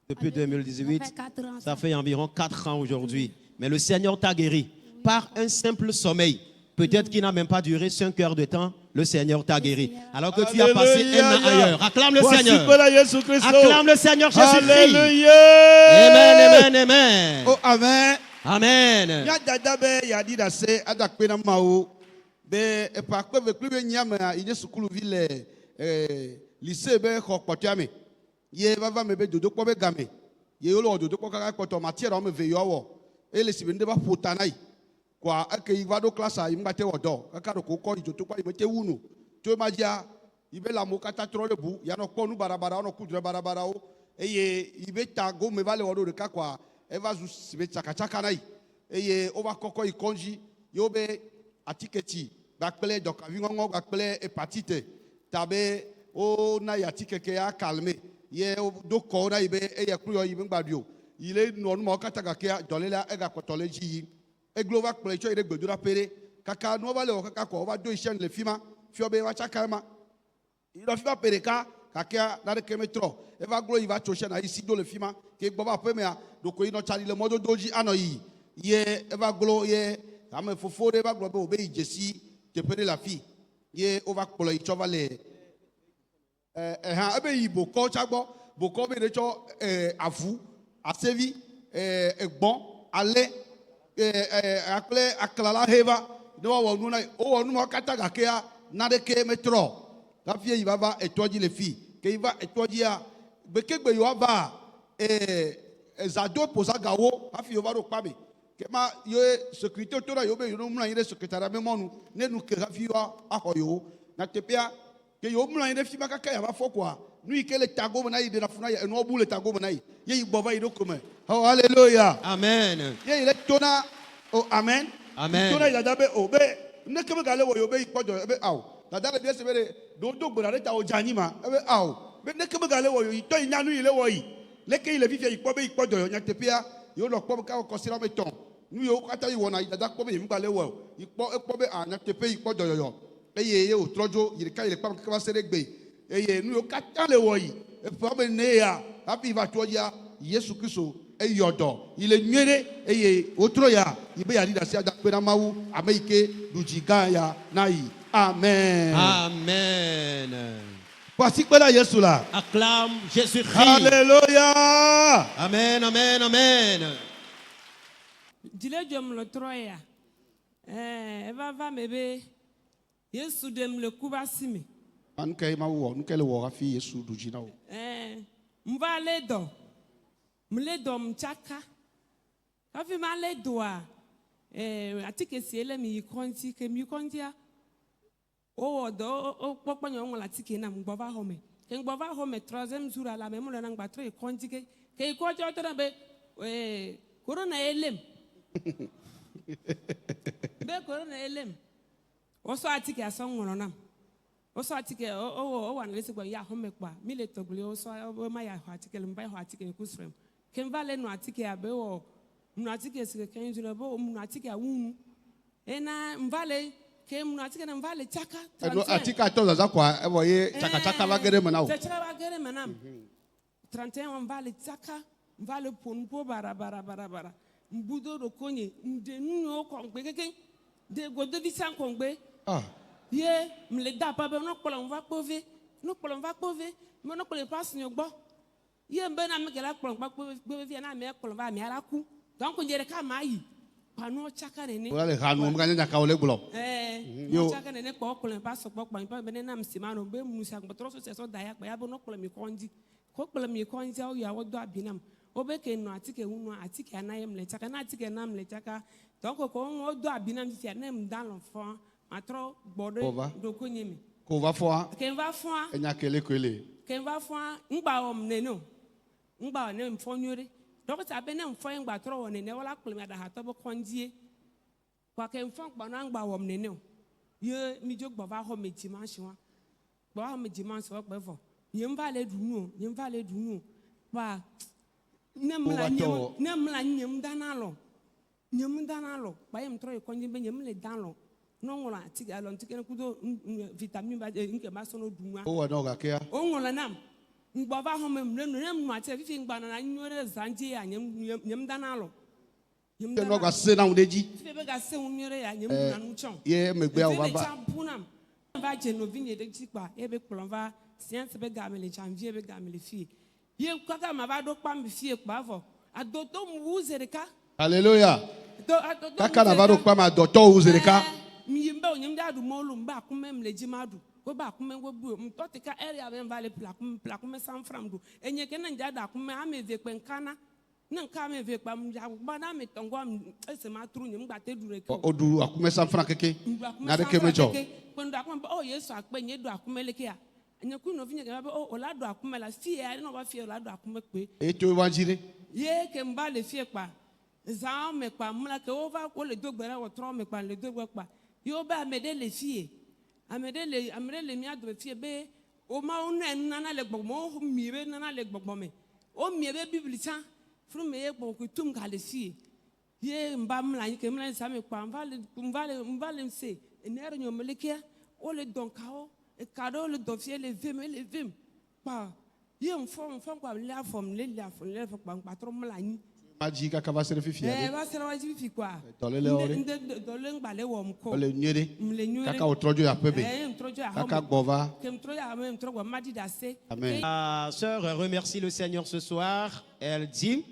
Depuis Ça 2018, fait 4 ans. ça fait environ 4 ans aujourd'hui. Mais le Seigneur t'a guéri par un simple sommeil. Peut-être qu'il n'a même pas duré 5 heures de temps. Le Seigneur t'a guéri. Alors que tu as passé 1 an ailleurs. Acclame le Seigneur. Acclame le Seigneur Jésus-Christ. Alléluia! Amen, amen, amen. Oh, amen. Amen. Nya dada be ya di da se adakpe na mawo be epa kpe ve kple be nyame a inye sukuluvi le lycée be xɔ kpɔtɔa me ye vava me be dodokpɔ be game ye wole wɔ dodokpɔ kaka kpɔtɔ matière wɔme eve yewo wɔ eye le si be ŋɖe va ƒo ta na yi kɔa eke yi va ɖo classe yi ŋgbate wɔ dɔ kaka ɖe ko kɔ yi dodokpɔ yi me te wu no tso ma dzia yi be le amewo katã trɔ ɖe bu ya nɔ kpɔ nu barabara wonɔ ku du ɖe barabarawo eye yi be ta go me va le wɔ ɖo ɖeka kɔa eva zu si be tsakatsaka na yi eye wova kɔkɔ yi kɔndzi ye wo be atiketi kpakple dɔkavi ŋɔŋɔ kpakple hepatite ta be wona yi atikeke ya kalme ye do kɔwo na yi be eye kplu yɔ yi be ŋgba ɖui o yi le nɔ numawo katã gake dɔléla egakpɔtɔ le dzi yi eglo va kplɔe tsɔ yi ɖe gbedoɖa ƒe ɖe kaka nuwo va le wɔ kaka kɔ wova do iṣẹ́ le fi ma fiɔ be watsaka ma yi ɖɔ fi ma ƒe ɖeka gakea naneke metrɔ eva glo yi va tso iṣẹ́ na yi si do le fi ma ke gbɔ va aƒemea ɖoko yi nɔ tsaɖi le mɔdodo dzi anɔ yi ye eva glo ye ame fofo ɖe va gblɔ be wobe yi dzesi teƒe ɖe le afi ye wova kplɔ yi tsɔ va le hã ebe yi bokɔ tsa gbɔ bokɔ be ɖe tsɔ avu asevi egbɔn alɛ akple aklala he va ne wawɔ nu na yi wowɔ nu ma katã gakea naɖeke metrɔ La fille, il va étoiler les filles. Que il va étoiler à. Bekegbe yo va zado posa gawo. La fille, il va au pabe. Que ma yo sécurité autour de yo be yo no mula yire secrétaire même nous ne nous que la fille a yo. Na tepia que yo mula yire fille makaka ya va fo quoi. Nous que le tago na yide na funa ya no bu le tago na yi. Ye yi bova yiro comme. Oh alléluia. Amen. Ye il est tona. Oh amen. Amen. Tona il a d'abord obe. Ne que me gale wo yo be ikodo ebe aw. La dale bien se bere do gbara ta o janima ebe aw. Be ne que me gale wo yo ito inyanu ile wo yi. Leke ile fifia ikobe ikodo yo nyatepia yo lo kpo ka ko sira meton. Nu yo kata yi wona dada kpo be mi gale wo. Ikpo be anyatepe ikodo yo. Eye ye o trojo yirika ile kpam ka sere gbe. Eye nu yo kata le wo yi. E fa be ne ya happy va toja Yesu Kristo eyodo ile nyere eye otro ya ibe ya dida si ada pe na mawu ameike dujiga ya nai amen Amen. Voici que là Yesu là. Acclame Jésus-Christ. Alléluia. Amen, amen, amen. Dile jom le troya. Eva va mebe. Yesu dem le kuba simi. Anu ke ma wo, nu ke le wo afi Yesu dujina o. Mva le do. Mle do mchaka. Kafi ma le do a. Atike si ele mi konti ke mi konti a. O do o pokpo nyo ngla tike na mgbova home. Ke mgbova home troisième jour à la même le na ngba tro e konti ke ko jo to na be corona elem. Be corona elem. Oso atike aso ngoro na. Oso atike o wan lesi gba ya home kwa. Mi le togule oso o ma ya atike le mba atike ku srem. Ke mvale no atike abe o mu atike se ke njuro bo mu atike awunu. Ena mvale ke mu atike na mvale chaka. No atika to za kwa e wo ye chaka chaka ba gere mana o. Chaka ba gere mana. 31 mvale chaka, mvale ponpo bara. Mbudo ro konye nde nu ko ngbe keke. De godo visan ko ngbe. Ah. Ye mle da pa be no kpolo mva pove. No kpolo mva pove. Me no kpolo pass ni ogbo. Ye mbe na me gela kpolo mva pove vi na me kpolo mva mi ara ku. Donc njere ka mai. Panu chaka nene. O le hanu mga nya ka ole glo. Yo chaka nene ko kpolo pa so kpolo pa be na msima no be musa kpotro so da ya pa ya bo no kpolo mi konji. Ko kpolo mi konji o ya wodo abinam. Obeke no atike unu atike anayem le chaka na atike nam le chaka. Donc ko wodo abinam ti na m dans l'enfant. Matro bode do konyemi. Ko va foa. Ken va foa. Enya kele kwele. Ken va foa ngba om neno. Ngba ne mfonyore. Donc ça be ne mfon ngba tro won ne wala kpolo da ha to bo konjie. Kwa ken fon gba na ngba om neno. Ye mi jo gba va ho me dimanche wa. Gba ho me dimanche wa gba fo. Yem va le dunu. Ba nemla nyem danalo. Nyem danalo. Ba yem tro e konjie be nyem le danalo. Non on a tig alon tig kudo vitamine ba nke ma so no dunwa O wa no ga ke ya. o ngola nam ngba ba ho mem no nem no ate fifi ngba na nyore zanje ya nyem danalo nyem No ga se na undeji. fifi be ga se nyore ya nyem na no chon Ye megbe a wa ba. champunam va jeno vinye de tikpa e be plonva science be ga me le janvier be ga me le fie ye kaka ma ba do pa me fie pa vo adodo mu uzereka Alléluia. Kaka na va do pa ma docteur uzereka. Miyimba onyem da du molu mba kumem le jimadu go ba kumem go bu mtoti ka area ben vale plakum san framdu enye ke nja da kumem ame ve penkana nan ka me ve pam ja ba na me tongo ese ma tru nyem gba te dure ke Odu akume san franc keke. Na de ke mejo. kwendo akum o Yesu akpe nye do akumele ke a enye ku no vinye ke ba o la do akumela fie ya no ba fie la do akumekpe E to evanjiri. ye ke mba le fie pa za me pa mla ke o va ko le dogbere o tro me pa le dogbe pa yo ba amede le fie amede le mi ado fie be o ma o na le gbogbo o mi be na le gbogbo me o mi be bibli chan fru me ye gbogbo ku tum ka le fie ye mba mla yi ke mla sa me kwa mvale se enere nyo melekia o le don ka o e kado le don fie le vim pa ye mfom kwa le afom le pa tro mla yi Maji ka va se fifi ya. va se la fifi kwa Tolele ore. Dole ngba wo mko Ole nyere. mle Kaka o trojo ya pebe. Kaka gova. Amen. La sœur remercie le Seigneur ce soir. Elle dit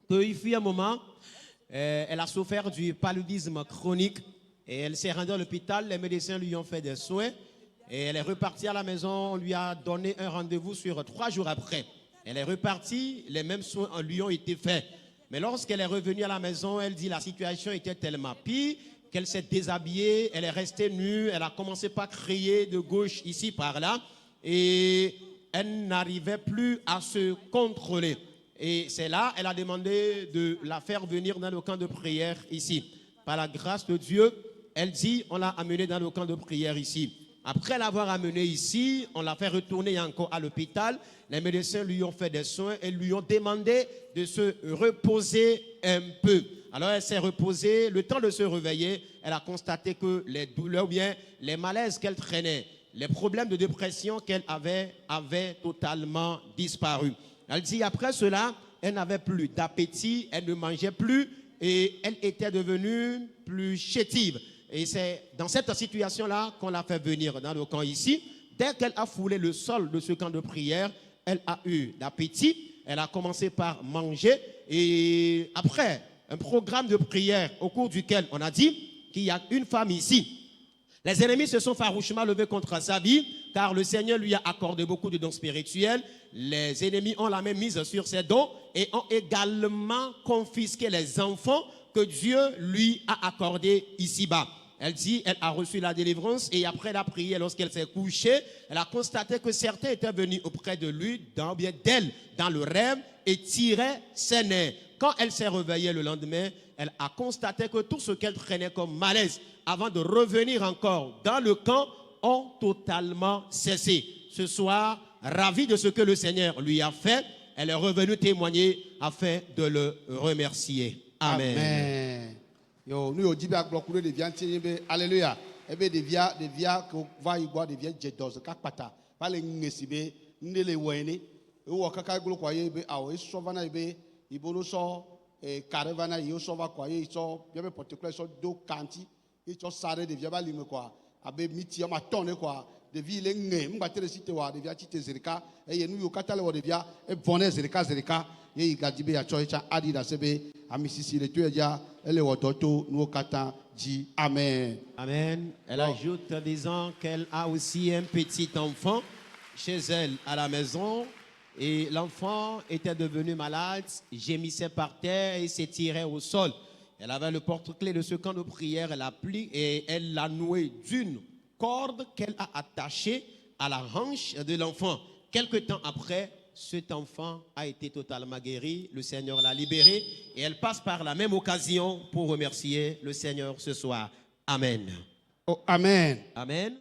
qu'il fut un moment, elle a souffert du paludisme chronique et elle s'est rendue à l'hôpital. Les médecins lui ont fait des soins Et elle est repartie à la maison, on lui a donné un rendez-vous sur 3 jours après. Elle est repartie, les mêmes soins lui ont été faits. Mais lorsqu'elle est revenue à la maison, elle dit la situation était tellement pire qu'elle s'est déshabillée, elle est restée nue, elle a commencé par crier de gauche ici, par là, et elle n'arrivait plus à se contrôler. Et c'est là, elle a demandé de la faire venir dans le camp de prière ici. Par la grâce de Dieu, elle dit, on l'a amenée dans le camp de prière ici. Après l'avoir amenée ici, on l'a fait retourner encore à l'hôpital. Les médecins lui ont fait des soins et lui ont demandé de se reposer un peu. Alors elle s'est reposée. Le temps de se réveiller, elle a constaté que les douleurs ou bien les malaises qu'elle traînait, les problèmes de dépression qu'elle avait, avaient totalement disparu. Elle dit après cela, elle n'avait plus d'appétit, elle ne mangeait plus et elle était devenue plus chétive. Et c'est dans cette situation-là qu'on l'a fait venir dans le camp ici. Dès qu'elle a foulé le sol de ce camp de prière, elle a eu l'appétit. Elle a commencé par manger. Et après un programme de prière au cours duquel on a dit qu'il y a une femme ici. Les ennemis se sont farouchement levés contre sa vie, car le Seigneur lui a accordé beaucoup de dons spirituels. Les ennemis ont la main mise sur ses dons et ont également confisqué les enfants que Dieu lui a accordés ici-bas. Elle dit, elle a reçu la délivrance et après la prière, lorsqu'elle s'est couchée, elle a constaté que certains étaient venus auprès de lui, d'elle, dans le rêve et tiraient ses nerfs. Quand elle s'est réveillée le lendemain, elle a constaté que tout ce qu'elle traînait comme malaise, avant de revenir encore dans le camp, ont totalement cessé. Ce soir, ravie de ce que le Seigneur lui a fait, elle est revenue témoigner afin de le remercier. Amen. Amen. Yo, nous au début à bloquer des viandes, alléluia. Eh bien, des viandes que va y boire des viandes jetos, kakpata. Pas les ngesibe, n'ele wene. Ou kaka glo kwaye be awo isovana be ibono so caravana yo sova kwaye so bien particulier so do kanti et so sare des viandes lime quoi. Abe miti ma tonne quoi. De vie les nge, m'batere site wa de viandes chite zerika. Et nous yo katale wa de viandes et bonne zerika. Ye igadibe ya choicha adi da sebe amisisi le tuya dia ele wototo nous kata dit amen. Amen. Elle ajoute en disant qu'elle a aussi un petit enfant chez elle à la maison et l'enfant était devenu malade, gémissait par terre et s'étirait au sol. Elle avait le porte-clés de ce camp de prière, elle a plié et elle l'a noué d'une corde qu'elle a attachée à la hanche de l'enfant. Quelque temps après, cet enfant a été totalement guéri, le Seigneur l'a libéré et elle passe par la même occasion pour remercier le Seigneur ce soir. Amen. Oh, amen. Amen.